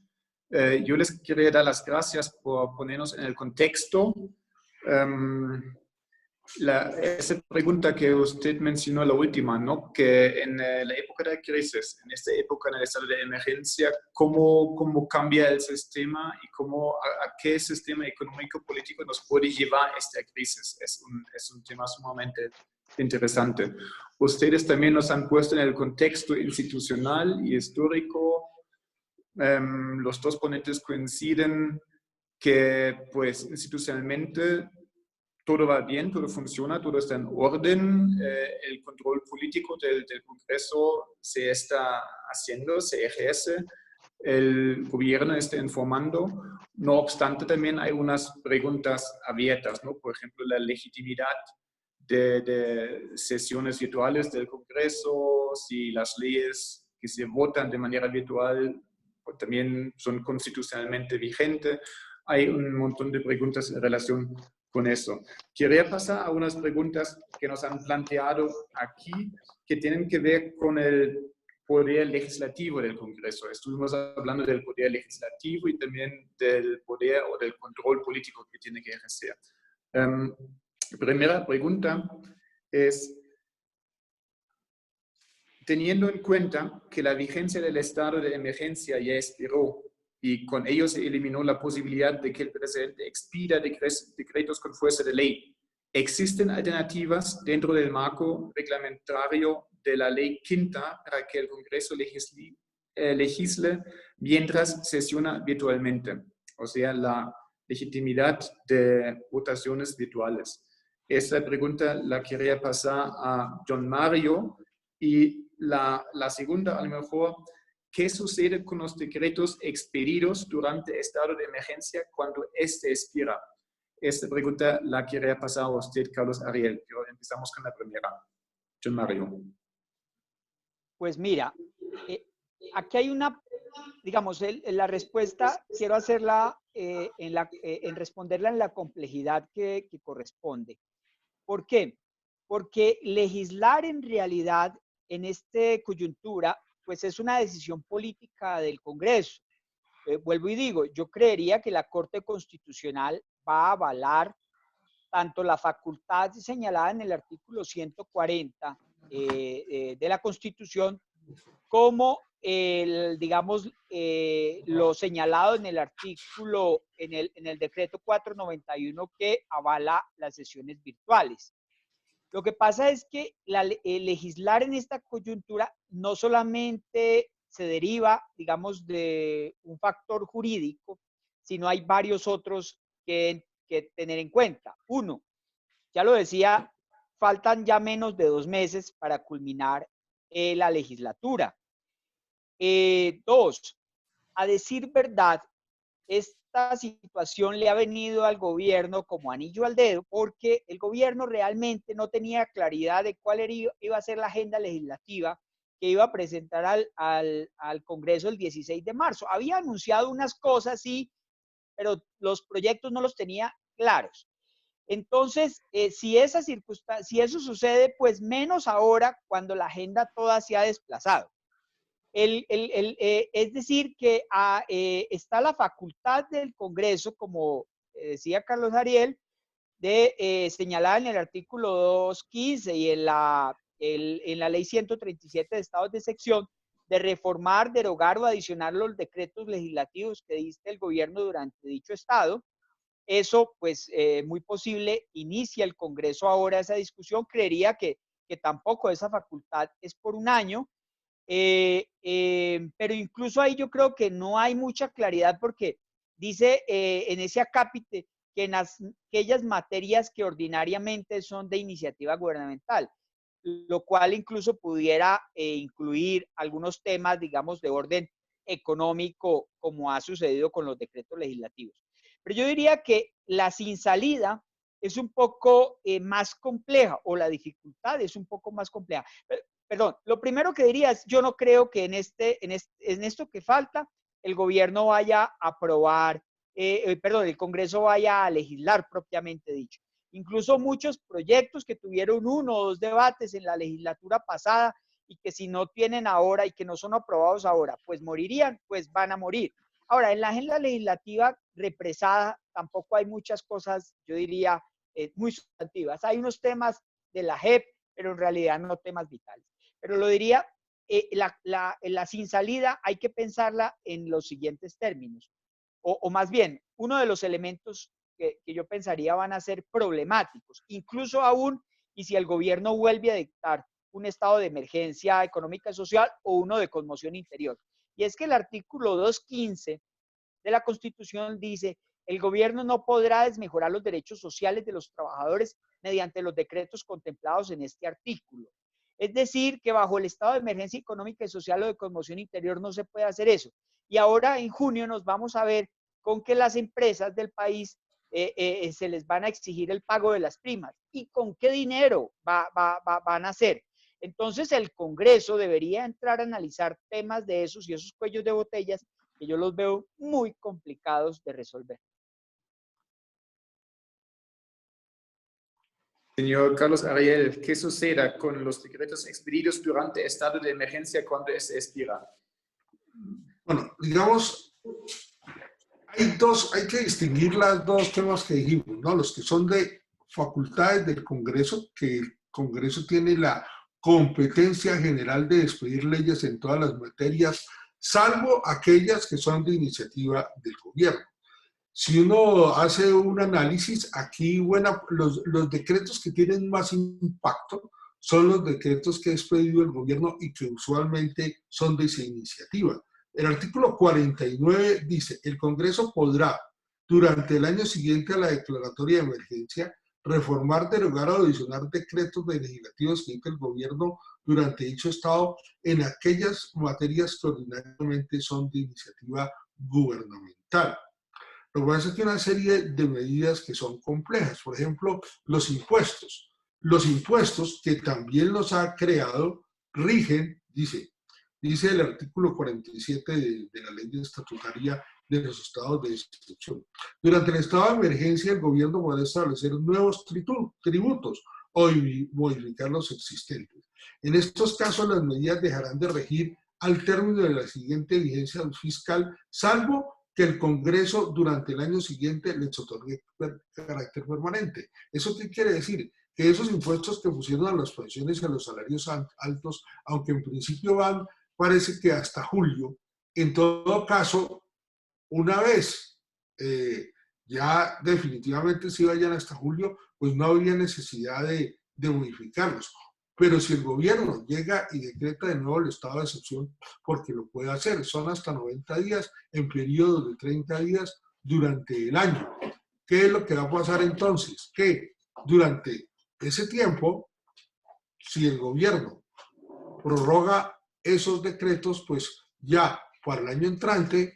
Yo les quería dar las gracias por ponernos en el contexto. Esa pregunta que usted mencionó, la última, ¿no? Que en la época de crisis, en esta época, en el estado de emergencia, ¿cómo cambia el sistema y a qué sistema económico-político nos puede llevar esta crisis? Es un tema sumamente interesante. Ustedes también nos han puesto en el contexto institucional y histórico. Los dos ponentes coinciden que, pues, institucionalmente todo va bien, todo funciona, todo está en orden, el control político del Congreso se está haciendo, se ejerce, el gobierno está informando. No obstante, también hay unas preguntas abiertas, ¿no? Por ejemplo, la legitimidad de sesiones virtuales del Congreso, si las leyes que se votan de manera virtual pues, también son constitucionalmente vigentes. Hay un montón de preguntas en relación con eso. Quería pasar a unas preguntas que nos han planteado aquí, que tienen que ver con el poder legislativo del Congreso. Estuvimos hablando del poder legislativo y también del poder o del control político que tiene que ejercer. Primera pregunta es, teniendo en cuenta que la vigencia del estado de emergencia ya expiró y con ello se eliminó la posibilidad de que el presidente expida decretos con fuerza de ley, ¿existen alternativas dentro del marco reglamentario de la ley quinta para que el Congreso legisle mientras sesiona virtualmente? O sea, la legitimidad de votaciones virtuales. Esta pregunta la quería pasar a John Mario. Y la segunda, a lo mejor, ¿qué sucede con los decretos expedidos durante estado de emergencia cuando este expira? Esta pregunta la quería pasar a usted, Carlos Ariel, pero empezamos con la primera. John Mario. Pues mira, aquí hay una, digamos, la respuesta quiero hacerla, en responderla en la complejidad que corresponde. ¿Por qué? Porque legislar en realidad en esta coyuntura, pues es una decisión política del Congreso. Vuelvo y digo, yo creería que la Corte Constitucional va a avalar tanto la facultad señalada en el artículo 140 de la Constitución como digamos, lo señalado en el artículo, en el decreto 491 que avala las sesiones virtuales. Lo que pasa es que legislar en esta coyuntura no solamente se deriva, digamos, de un factor jurídico, sino hay varios otros que tener en cuenta. Uno, ya lo decía, faltan ya menos de 2 meses para culminar la legislatura. Dos, a decir verdad, esta situación le ha venido al gobierno como anillo al dedo porque el gobierno realmente no tenía claridad de cuál iba a ser la agenda legislativa que iba a presentar al Congreso el 16 de marzo. Había anunciado unas cosas, sí, pero los proyectos no los tenía claros. Entonces, si eso sucede, pues menos ahora cuando la agenda toda se ha desplazado. Es decir, que está la facultad del Congreso, como decía Carlos Ariel, de señalar en el artículo 215 y en la ley 137 de estados de sección, de reformar, derogar o adicionar los decretos legislativos que dicte el gobierno durante dicho estado. Eso, pues, muy posible, inicia el Congreso ahora esa discusión. Creería que tampoco esa facultad es por un año. Pero incluso ahí yo creo que no hay mucha claridad porque dice en ese acápite que en aquellas materias que ordinariamente son de iniciativa gubernamental, lo cual incluso pudiera incluir algunos temas, digamos, de orden económico, como ha sucedido con los decretos legislativos. Pero yo diría que la sin salida es un poco más compleja, o la dificultad es un poco más compleja. Perdón, lo primero que diría es, yo no creo que en esto que falta, el gobierno vaya a aprobar, el Congreso vaya a legislar propiamente dicho. Incluso muchos proyectos que tuvieron 1 o 2 debates en la legislatura pasada y que si no tienen ahora y que no son aprobados ahora, pues morirían, pues van a morir. Ahora, en la agenda legislativa represada tampoco hay muchas cosas, yo diría, muy sustantivas. Hay unos temas de la JEP, pero en realidad no temas vitales. Pero lo diría, la sin salida hay que pensarla en los siguientes términos. O más bien, uno de los elementos que yo pensaría van a ser problemáticos, incluso aún, y si el gobierno vuelve a dictar un estado de emergencia económica y social o uno de conmoción interior. Y es que el artículo 215 de la Constitución dice, El gobierno no podrá desmejorar los derechos sociales de los trabajadores mediante los decretos contemplados en este artículo. Es decir, que bajo el estado de emergencia económica y social o de conmoción interior no se puede hacer eso. Y ahora en junio nos vamos a ver con que las empresas del país se les van a exigir el pago de las primas. ¿Y con qué dinero van a hacer? Entonces el Congreso debería entrar a analizar temas de esos y esos cuellos de botellas que yo los veo muy complicados de resolver. Señor Carlos Ariel, ¿qué suceda con los decretos expedidos durante estado de emergencia cuando se expira? Bueno, digamos, hay que distinguir los dos temas que dijimos, ¿no? Los que son de facultades del Congreso, que el Congreso tiene la competencia general de expedir leyes en todas las materias, salvo aquellas que son de iniciativa del gobierno. Si uno hace un análisis, aquí los decretos que tienen más impacto son los decretos que ha expedido el gobierno y que usualmente son de esa iniciativa. El artículo 49 dice, el Congreso podrá, durante el año siguiente a la declaratoria de emergencia, reformar, derogar o adicionar decretos legislativos que emite el gobierno durante dicho estado en aquellas materias que ordinariamente son de iniciativa gubernamental. Lo que pasa es que hay una serie de medidas que son complejas. Por ejemplo, los impuestos. Los impuestos que también los ha creado rigen, dice el artículo 47 de la ley estatutaria de los estados de excepción. Durante el estado de emergencia, el gobierno puede establecer nuevos tributos o modificar los existentes. En estos casos, las medidas dejarán de regir al término de la siguiente vigencia fiscal, salvo que el Congreso durante el año siguiente les otorgue carácter permanente. ¿Eso qué quiere decir? Que esos impuestos que pusieron a las pensiones y a los salarios altos, aunque en principio van, parece que hasta julio, en todo caso, una vez ya definitivamente si vayan hasta julio, pues no habría necesidad de modificarlos. Pero si el gobierno llega y decreta de nuevo el estado de excepción, porque lo puede hacer, son hasta 90 días en periodos de 30 días durante el año. ¿Qué es lo que va a pasar entonces? Que durante ese tiempo, si el gobierno prorroga esos decretos, pues ya para el año entrante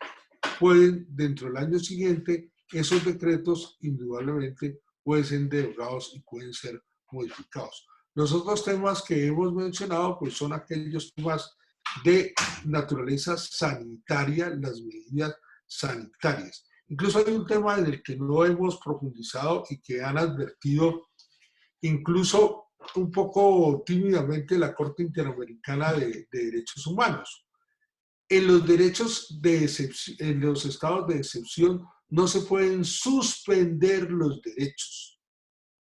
pueden, dentro del año siguiente, esos decretos indudablemente pueden ser derogados y pueden ser modificados. Los otros temas que hemos mencionado pues son aquellos temas de naturaleza sanitaria, las medidas sanitarias. Incluso hay un tema en el que no hemos profundizado y que han advertido incluso un poco tímidamente la Corte Interamericana de Derechos Humanos. En los derechos de excepción, en los estados de excepción no se pueden suspender los derechos.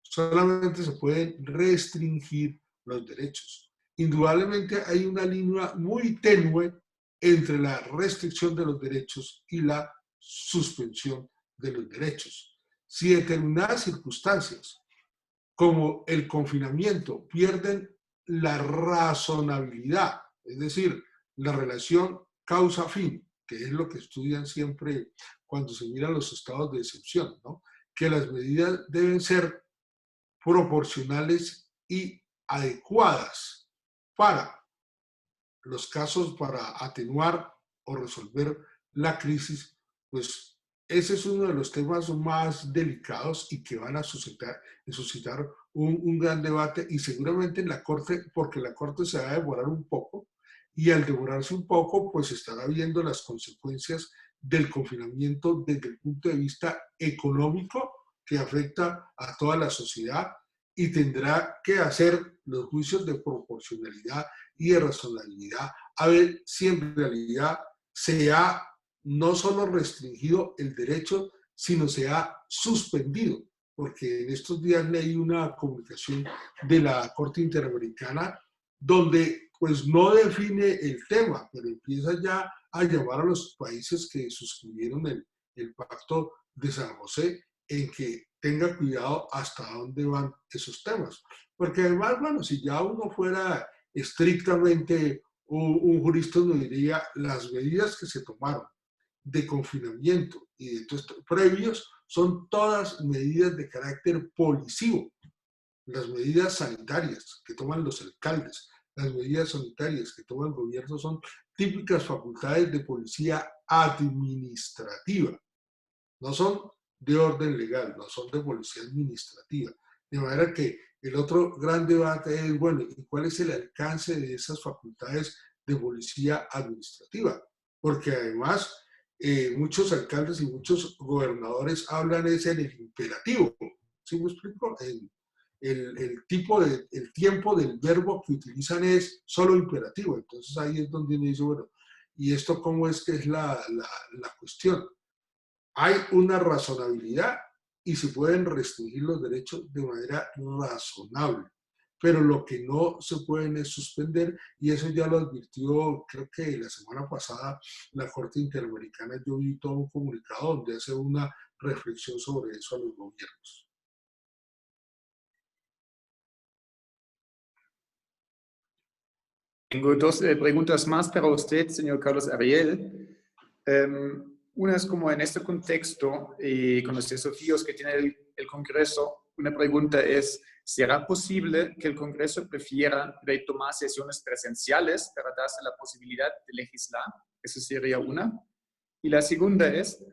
Solamente se pueden restringir los derechos. Indudablemente hay una línea muy tenue entre la restricción de los derechos y la suspensión de los derechos. Si determinadas circunstancias, como el confinamiento, pierden la razonabilidad, es decir, la relación causa-fin, que es lo que estudian siempre cuando se miran los estados de excepción, ¿no? Que las medidas deben ser proporcionales y adecuadas para los casos, para atenuar o resolver la crisis, pues ese es uno de los temas más delicados y que van a suscitar un gran debate y seguramente en la Corte, porque la Corte se va a demorar un poco y al demorarse un poco, pues estará viendo las consecuencias del confinamiento desde el punto de vista económico que afecta a toda la sociedad y tendrá que hacer los juicios de proporcionalidad y de razonabilidad a ver si en realidad se ha no solo restringido el derecho, sino se ha suspendido, porque en estos días leí una comunicación de la Corte Interamericana donde pues no define el tema, pero empieza ya a llamar a los países que suscribieron el Pacto de San José en que tenga cuidado hasta dónde van esos temas. Porque además, bueno, si ya uno fuera estrictamente un jurista, uno diría las medidas que se tomaron de confinamiento y de previos, son todas medidas de carácter policivo. Las medidas sanitarias que toman los alcaldes, las medidas sanitarias que toma el gobierno son típicas facultades de policía administrativa. No son de orden legal, no son de policía administrativa. De manera que el otro gran debate es, bueno, ¿y cuál es el alcance de esas facultades de policía administrativa? Porque además muchos alcaldes y muchos gobernadores hablan es en el imperativo. ¿Sí me explico? El tiempo del verbo que utilizan es solo imperativo. Entonces ahí es donde uno dice, bueno, ¿y esto cómo es que es la cuestión? Hay una razonabilidad y se pueden restringir los derechos de manera razonable. Pero lo que no se pueden es suspender, y eso ya lo advirtió, creo que la semana pasada, la Corte Interamericana. Yo vi todo un comunicado donde hace una reflexión sobre eso a los gobiernos. Tengo dos preguntas más para usted, señor Carlos Ariel. Una es como en este contexto, con los desafíos que tiene el Congreso, una pregunta es, ¿será posible que el Congreso prefiera retomar sesiones presenciales para darse la posibilidad de legislar? Esa sería una. Y la segunda es,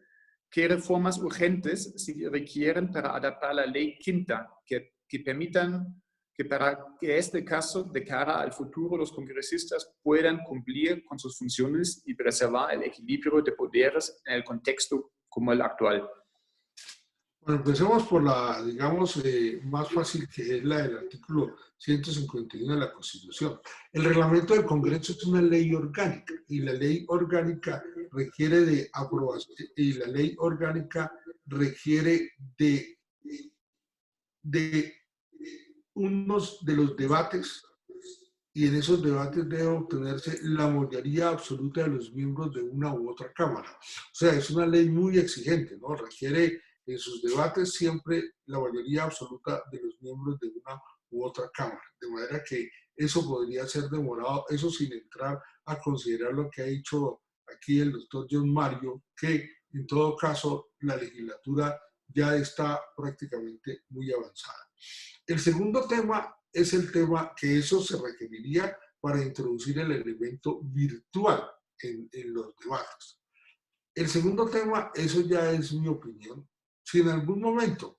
¿qué reformas urgentes se requieren para adaptar la ley quinta que permitan que para que este caso, de cara al futuro, los congresistas puedan cumplir con sus funciones y preservar el equilibrio de poderes en el contexto como el actual? Bueno, empecemos por la, digamos, más fácil, que es la del artículo 151 de la Constitución. El reglamento del Congreso es una ley orgánica, y la ley orgánica requiere de aprobación, y la ley orgánica requiere de unos de los debates, y en esos debates debe obtenerse la mayoría absoluta de los miembros de una u otra cámara. O sea, es una ley muy exigente, ¿no? Requiere en sus debates siempre la mayoría absoluta de los miembros de una u otra cámara. De manera que eso podría ser demorado, eso sin entrar a considerar lo que ha dicho aquí el doctor John Mario, que en todo caso la legislatura ya está prácticamente muy avanzada. El segundo tema es el tema que eso se requeriría para introducir el elemento virtual en los debates. El segundo tema, eso ya es mi opinión, si en algún momento,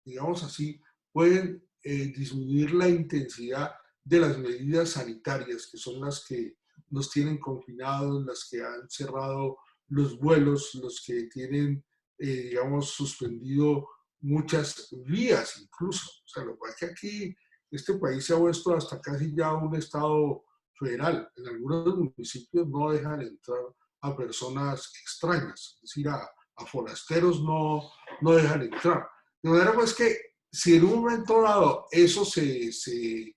digamos así, pueden disminuir la intensidad de las medidas sanitarias, que son las que nos tienen confinados, las que han cerrado los vuelos, los que tienen, digamos, suspendido muchas vías incluso. O sea, lo que pasa es que aquí este país se ha vuelto hasta casi ya un estado federal. En algunos municipios no dejan entrar a personas extrañas, es decir, a forasteros no dejan entrar. De manera pues que si en un momento dado eso se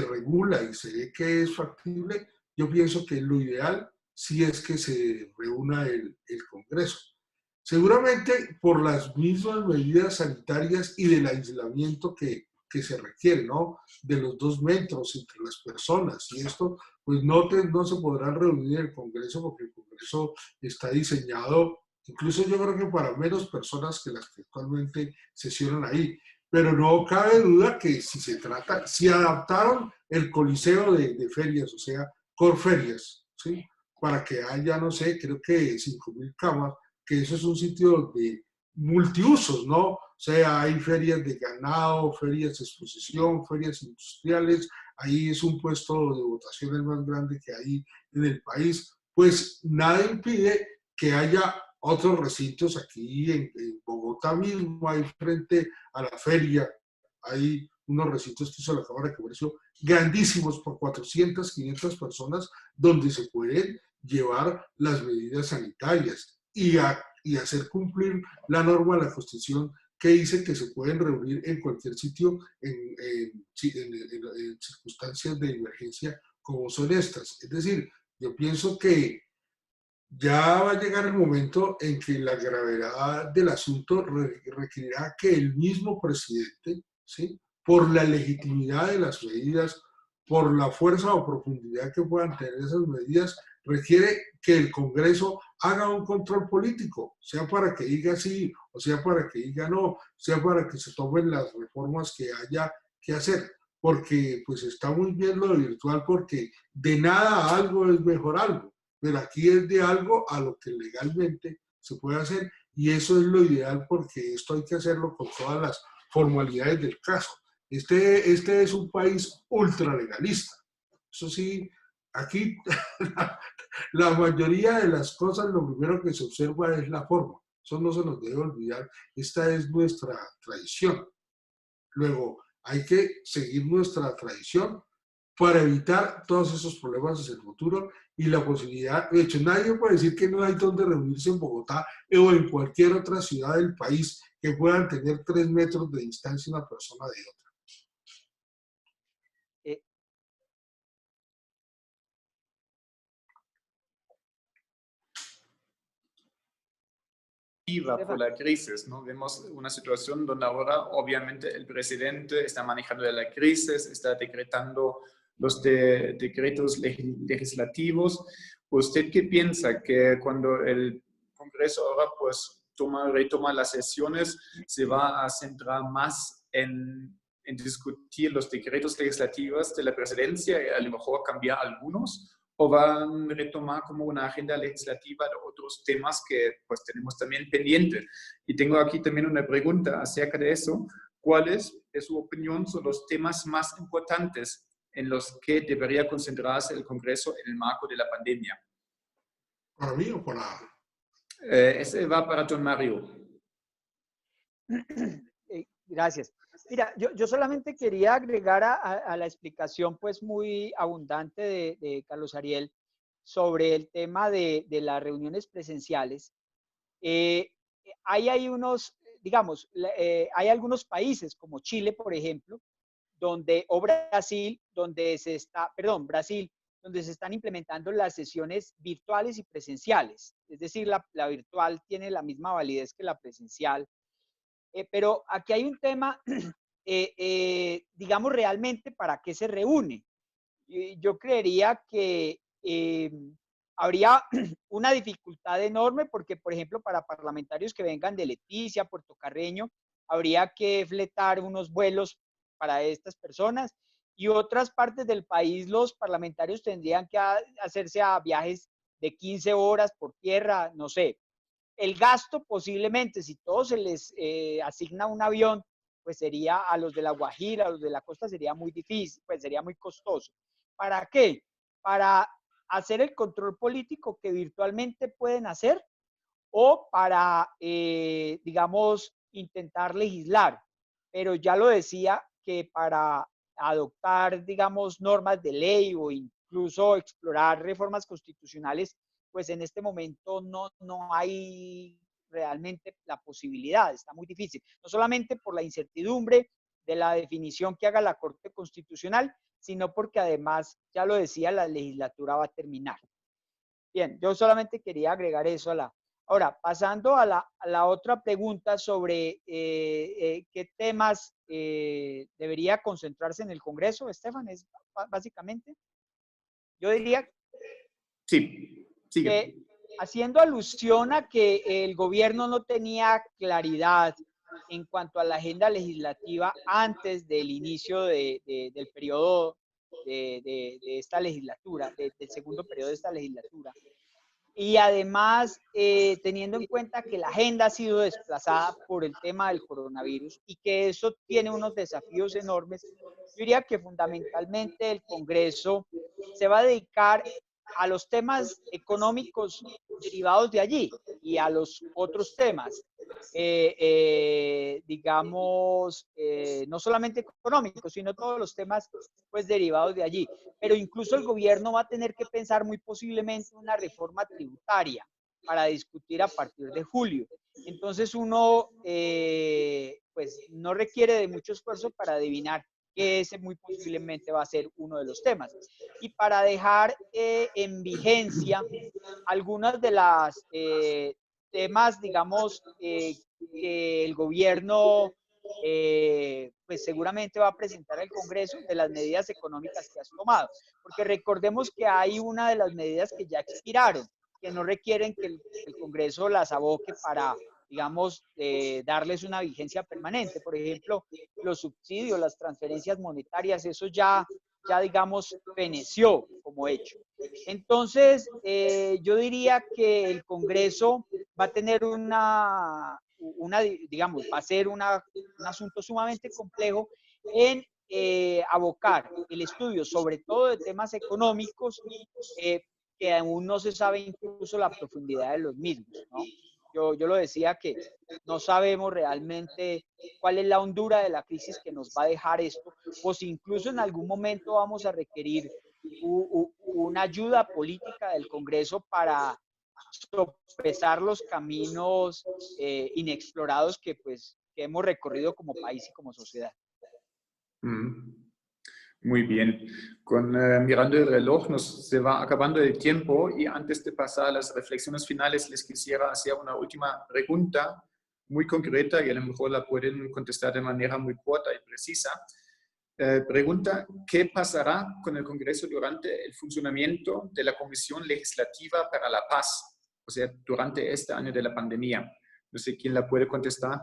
regula y se ve que es factible, yo pienso que lo ideal sí es que se reúna el Congreso. Seguramente por las mismas medidas sanitarias y del aislamiento que se requiere, ¿no? De los 2 metros entre las personas y esto, pues no se podrán reunir en el Congreso, porque el Congreso está diseñado, incluso yo creo que para menos personas que las que actualmente sesionan ahí. Pero no cabe duda que si adaptaron el Coliseo de ferias, o sea, Corferias, ¿sí? Para que haya, no sé, creo que 5.000 camas, que eso es un sitio de multiusos, ¿no? O sea, hay ferias de ganado, ferias de exposición, ferias industriales, ahí es un puesto de votación el más grande que hay en el país. Pues nada impide que haya otros recintos aquí en Bogotá mismo, hay frente a la feria, hay unos recintos que hizo la Cámara de Comercio grandísimos por 400, 500 personas, donde se pueden llevar las medidas sanitarias y hacer cumplir la norma de la Constitución que dice que se pueden reunir en cualquier sitio en circunstancias de emergencia como son estas. Es decir, yo pienso que ya va a llegar el momento en que la gravedad del asunto requerirá que el mismo presidente, ¿sí?, por la legitimidad de las medidas, por la fuerza o profundidad que puedan tener esas medidas, requiere que el Congreso haga un control político, sea para que diga sí, o sea para que diga no, sea para que se tomen las reformas que haya que hacer, porque pues está muy bien lo virtual, porque de nada a algo es mejor algo, pero aquí es de algo a lo que legalmente se puede hacer, y eso es lo ideal, porque esto hay que hacerlo con todas las formalidades del caso. Este es un país ultra legalista. Eso sí, aquí la mayoría de las cosas, lo primero que se observa es la forma. Eso no se nos debe olvidar. Esta es nuestra tradición. Luego, hay que seguir nuestra tradición para evitar todos esos problemas en el futuro y la posibilidad, de hecho, nadie puede decir que no hay donde reunirse en Bogotá o en cualquier otra ciudad del país que puedan tener 3 metros de distancia una persona de otra. Eh, Por Estefan, la crisis, ¿no? Vemos una situación donde ahora obviamente el presidente está manejando la crisis, está decretando los decretos legislativos. ¿Usted qué piensa? Que cuando el Congreso ahora pues retoma las sesiones, se va a centrar más en discutir los decretos legislativos de la presidencia y a lo mejor cambiar algunos? ¿O van a retomar como una agenda legislativa de otros temas que pues tenemos también pendiente? Y tengo aquí también una pregunta acerca de eso. ¿Cuáles, en su opinión, son los temas más importantes en los que debería concentrarse el Congreso en el marco de la pandemia? ¿Para mí o para...? Ese va para don Mario. Gracias. Mira, yo solamente quería agregar a la explicación pues muy abundante de Carlos Ariel sobre el tema de las reuniones presenciales. Eh, hay unos, digamos, hay algunos países como Chile, por ejemplo, donde, o Brasil, donde se está, perdón, Brasil, donde se están implementando las sesiones virtuales y presenciales. Es decir, la virtual tiene la misma validez que la presencial. Pero aquí hay un tema, digamos, realmente para qué se reúne. Yo creería que habría una dificultad enorme porque, por ejemplo, para parlamentarios que vengan de Leticia, Puerto Carreño, habría que fletar unos vuelos para estas personas y otras partes del país los parlamentarios tendrían que hacerse a viajes de 15 horas por tierra, no sé. El gasto posiblemente, si todos se les asigna un avión, pues sería a los de la Guajira, a los de la costa sería muy difícil, pues sería muy costoso. ¿Para qué? Para hacer el control político que virtualmente pueden hacer o para, digamos, intentar legislar. Pero ya lo decía que para adoptar, digamos, normas de ley o incluso explorar reformas constitucionales, pues en este momento no hay realmente la posibilidad, está muy difícil. No solamente por la incertidumbre de la definición que haga la Corte Constitucional, sino porque además, ya lo decía, la legislatura va a terminar. Bien, yo solamente quería agregar eso a la... Ahora, pasando a la otra pregunta sobre qué temas debería concentrarse en el Congreso, Estefan, es básicamente, yo diría Sí, que sigue. haciendo alusión a que el gobierno no tenía claridad en cuanto a la agenda legislativa antes del inicio del periodo de esta legislatura, del segundo periodo de esta legislatura. Y además, teniendo en cuenta que la agenda ha sido desplazada por el tema del coronavirus y que eso tiene unos desafíos enormes, yo diría que fundamentalmente el Congreso se va a dedicar a los temas económicos derivados de allí y a los otros temas, digamos, no solamente económicos, sino todos los temas pues derivados de allí. Pero incluso el gobierno va a tener que pensar muy posiblemente una reforma tributaria para discutir a partir de julio. Entonces uno pues no requiere de mucho esfuerzo para adivinar que ese muy posiblemente va a ser uno de los temas. Y para dejar en vigencia algunas de las temas, digamos, que el gobierno pues seguramente va a presentar al Congreso de las medidas económicas que has tomado. Porque recordemos que hay una de las medidas que ya expiraron, que no requieren que el Congreso las aboque para, digamos, darles una vigencia permanente. Por ejemplo, los subsidios, las transferencias monetarias, eso ya digamos, feneció como hecho. Entonces, yo diría que el Congreso va a tener digamos, va a ser un asunto sumamente complejo en abocar el estudio, sobre todo de temas económicos, que aún no se sabe incluso la profundidad de los mismos, ¿no? Yo lo decía que no sabemos realmente cuál es la hondura de la crisis que nos va a dejar esto, o si incluso en algún momento vamos a requerir una ayuda política del Congreso para sopesar los caminos inexplorados que hemos recorrido como país y como sociedad. Muy bien. Mirando el reloj, se va acabando el tiempo y antes de pasar a las reflexiones finales, les quisiera hacer una última pregunta muy concreta y a lo mejor la pueden contestar de manera muy corta y precisa. Pregunta, ¿qué pasará con el Congreso durante el funcionamiento de la Comisión Legislativa para la Paz? O sea, durante este año de la pandemia. No sé quién la puede contestar.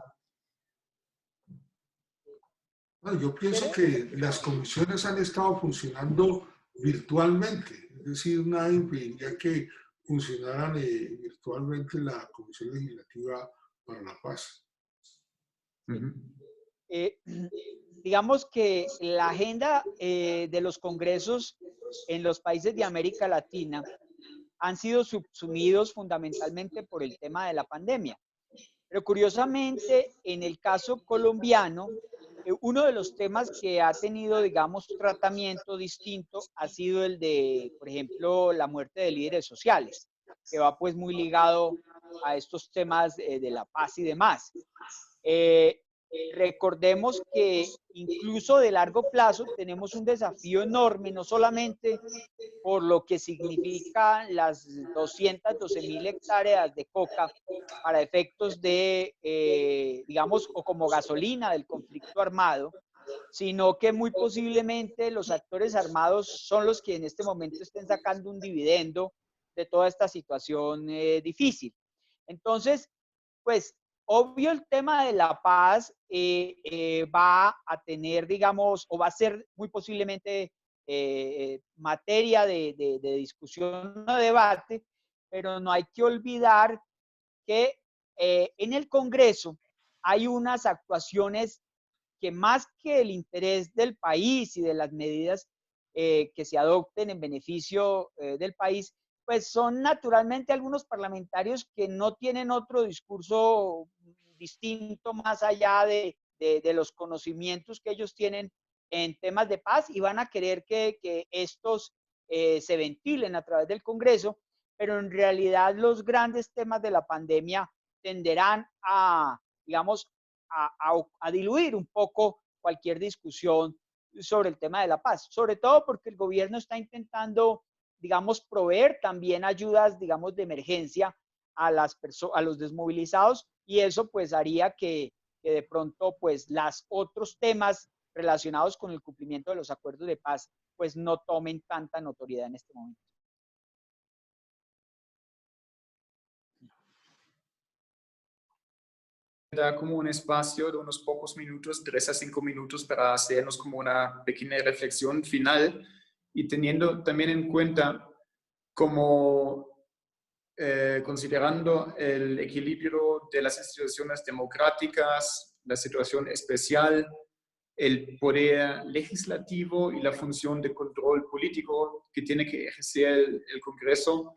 Bueno, yo pienso que las comisiones han estado funcionando virtualmente, es decir, nada impediría que funcionaran virtualmente la Comisión Legislativa para la Paz. Digamos que la agenda de los congresos en los países de América Latina han sido subsumidos fundamentalmente por el tema de la pandemia. Pero curiosamente, en el caso colombiano, uno de los temas que ha tenido, digamos, tratamiento distinto ha sido el de, por ejemplo, la muerte de líderes sociales, que va pues muy ligado a estos temas de la paz y demás. Recordemos que incluso de largo plazo tenemos un desafío enorme, no solamente por lo que significan las 212.000 hectáreas de coca para efectos de, digamos, o como gasolina del conflicto armado, sino que muy posiblemente los actores armados son los que en este momento estén sacando un dividendo de toda esta situación difícil. Entonces, pues, obvio el tema de la paz va a tener, digamos, o va a ser muy posiblemente materia de discusión o debate, pero no hay que olvidar que en el Congreso hay unas actuaciones que más que el interés del país y de las medidas que se adopten en beneficio del país, pues son naturalmente algunos parlamentarios que no tienen otro discurso distinto más allá de los conocimientos que ellos tienen en temas de paz y van a querer que estos se ventilen a través del Congreso, pero en realidad los grandes temas de la pandemia tenderán a, digamos, a diluir un poco cualquier discusión sobre el tema de la paz, sobre todo porque el gobierno está intentando, digamos, proveer también ayudas, digamos, de emergencia a los desmovilizados y eso pues haría que de pronto pues los otros temas relacionados con el cumplimiento de los acuerdos de paz pues no tomen tanta notoriedad en este momento. Da como un espacio de unos pocos minutos, 3 a 5 minutos, para hacernos como una pequeña reflexión final y teniendo también en cuenta como considerando el equilibrio de las instituciones democráticas, la situación especial, el poder legislativo y la función de control político que tiene que ejercer el Congreso.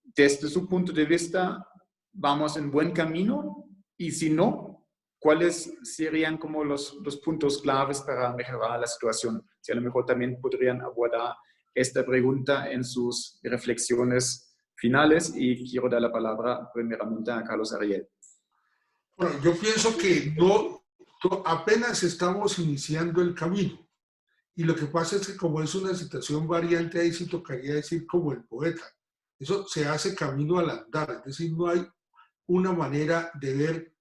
Desde su punto de vista, ¿vamos en buen camino? Y si no, ¿cuáles serían como los puntos claves para mejorar la situación? Si a lo mejor también podrían abordar esta pregunta en sus reflexiones finales y quiero dar la palabra primeramente a Carlos Ariel. Bueno, yo pienso que apenas estamos iniciando el camino y lo que pasa es que como es una situación variante, ahí sí tocaría decir como el poeta, eso se hace camino al andar, es decir, no hay una manera de ver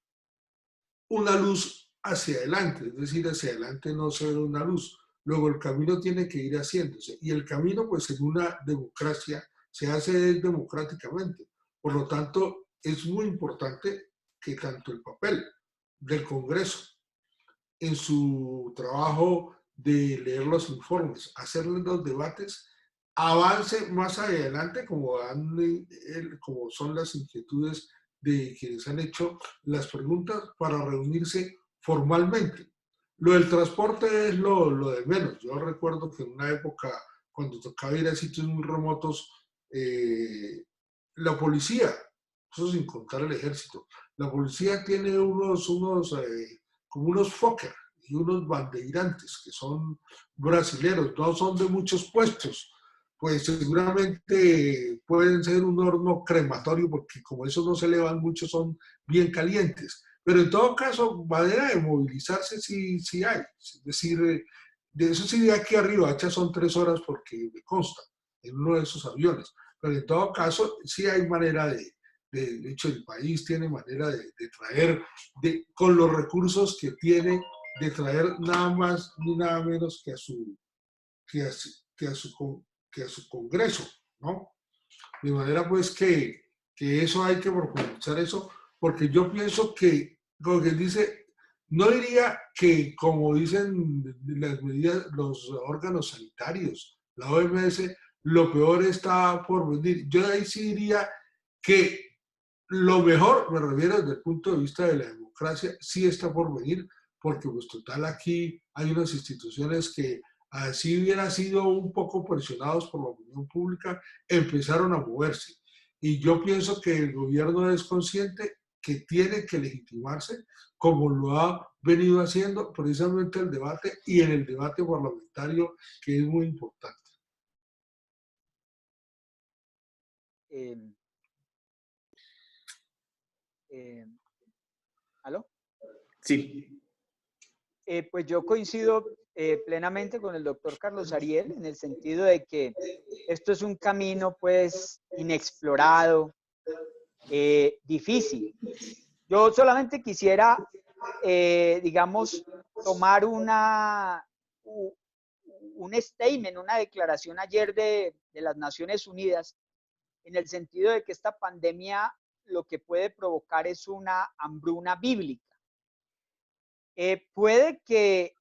una luz hacia adelante, es decir, hacia adelante no se ve una luz. Luego el camino tiene que ir haciéndose y el camino pues en una democracia se hace democráticamente. Por lo tanto, es muy importante que tanto el papel del Congreso en su trabajo de leer los informes, hacer los debates, avance más adelante como son las inquietudes de quienes han hecho las preguntas para reunirse formalmente. Lo del transporte es lo de menos. Yo recuerdo que en una época, cuando tocaba ir a sitios muy remotos, la policía, eso sin contar el ejército, la policía tiene como unos Fokker y unos bandeirantes que son brasileros, no son de muchos puestos, pues seguramente pueden ser un horno crematorio porque como esos no se elevan mucho son bien calientes. Pero en todo caso, manera de movilizarse sí hay. Es decir, de eso sí de aquí arriba, hechas son 3 horas porque me consta, en uno de esos aviones. Pero en todo caso, sí hay manera de hecho, el país tiene manera de traer, con los recursos que tiene, de traer nada más ni nada menos que a su Congreso, ¿no? De manera pues que eso hay que profundizar eso, porque yo pienso que, como que dice, no diría que como dicen las medidas, los órganos sanitarios, la OMS, lo peor está por venir. Yo ahí sí diría que lo mejor, me refiero desde el punto de vista de la democracia, sí está por venir, porque pues total aquí hay unas instituciones que así hubieran sido un poco presionados por la opinión pública, empezaron a moverse. Y yo pienso que el gobierno es consciente que tiene que legitimarse, como lo ha venido haciendo precisamente el debate y en el debate parlamentario, que es muy importante. ¿Aló? Sí. Pues yo coincido plenamente con el doctor Carlos Ariel en el sentido de que esto es un camino pues inexplorado, difícil. Yo solamente quisiera, digamos, tomar un statement, una declaración ayer de las Naciones Unidas, en el sentido de que esta pandemia lo que puede provocar es una hambruna bíblica. Puede que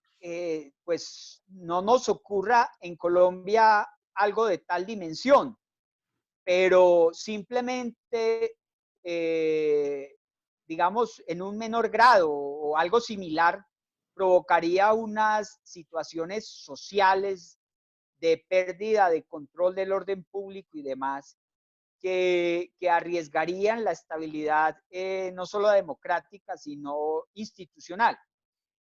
pues no nos ocurra en Colombia algo de tal dimensión, pero simplemente, digamos, en un menor grado o algo similar, provocaría unas situaciones sociales de pérdida de control del orden público y demás, que arriesgarían la estabilidad no solo democrática, sino institucional.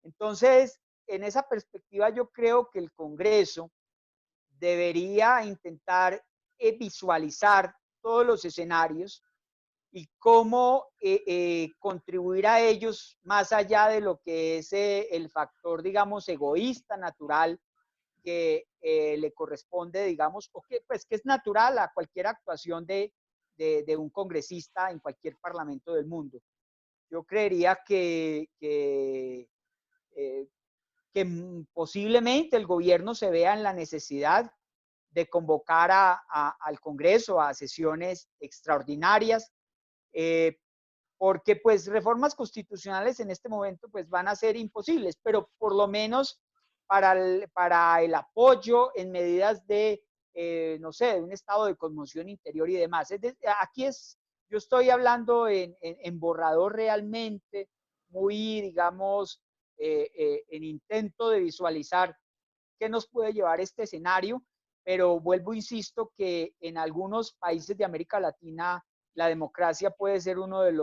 Entonces, en esa perspectiva, yo creo que el Congreso debería intentar visualizar todos los escenarios y cómo contribuir a ellos más allá de lo que es el factor, digamos, egoísta, natural, que le corresponde, digamos, o que, pues, que es natural a cualquier actuación de un congresista en cualquier parlamento del mundo. Yo creería que posiblemente el gobierno se vea en la necesidad de convocar al Congreso a sesiones extraordinarias, porque pues reformas constitucionales en este momento pues van a ser imposibles, pero por lo menos para el apoyo en medidas de, no sé, de un estado de conmoción interior y demás. Yo estoy hablando en borrador realmente, muy, digamos, en intento de visualizar qué nos puede llevar este escenario, pero vuelvo, insisto, que en algunos países de América Latina la democracia puede ser uno de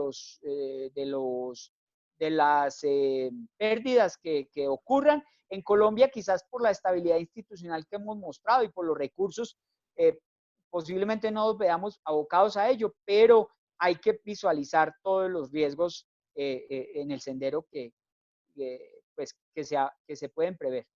las pérdidas que ocurran. En Colombia, quizás por la estabilidad institucional que hemos mostrado y por los recursos, posiblemente no nos veamos abocados a ello, pero hay que visualizar todos los riesgos en el sendero pues, que se pueden prever.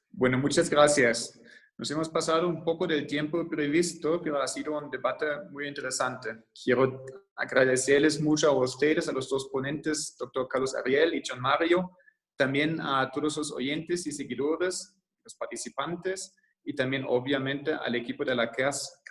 Bueno, muchas gracias. Nos hemos pasado un poco del tiempo previsto, pero ha sido un debate muy interesante. Quiero agradecerles mucho a ustedes, a los dos ponentes, doctor Carlos Ariel y John Mario, también a todos los oyentes y seguidores, los participantes, y también obviamente al equipo de la CAS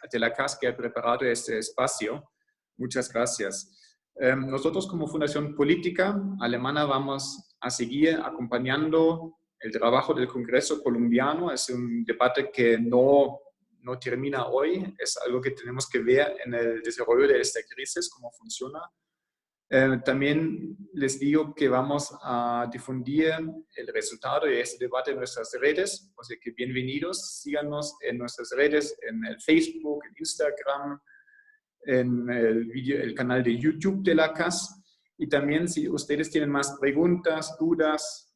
que ha preparado este espacio. Muchas gracias. Nosotros como Fundación Política Alemana vamos a seguir acompañando el trabajo del Congreso colombiano. Es un debate que no termina hoy, es algo que tenemos que ver en el desarrollo de esta crisis, cómo funciona. También les digo que vamos a difundir el resultado de este debate en nuestras redes, o sea que bienvenidos, síganos en nuestras redes, en el Facebook, en Instagram, en el canal de YouTube de la CAS, y también si ustedes tienen más preguntas, dudas,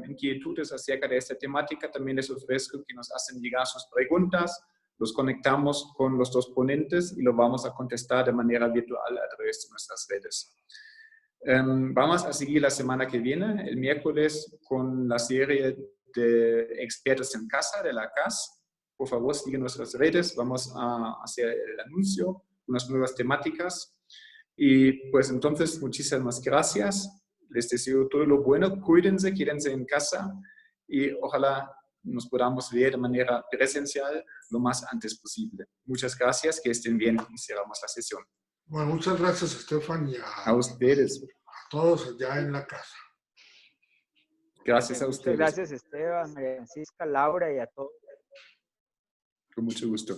inquietudes acerca de esta temática, también les ofrezco que nos hacen llegar sus preguntas, los conectamos con los dos ponentes y lo vamos a contestar de manera virtual a través de nuestras redes. Vamos a seguir la semana que viene, el miércoles, con la serie de expertos en casa de la CAS. Por favor, sigan nuestras redes, vamos a hacer el anuncio, unas nuevas temáticas. Y pues entonces, muchísimas gracias. Les deseo todo lo bueno, cuídense, quédense en casa y ojalá nos podamos ver de manera presencial lo más antes posible. Muchas gracias, que estén bien y cerramos la sesión. Bueno, muchas gracias, Estefan, y a ustedes. A todos allá en la casa. Gracias a ustedes. Muchas gracias, Esteban, María Francisca, Laura y a todos. Con mucho gusto.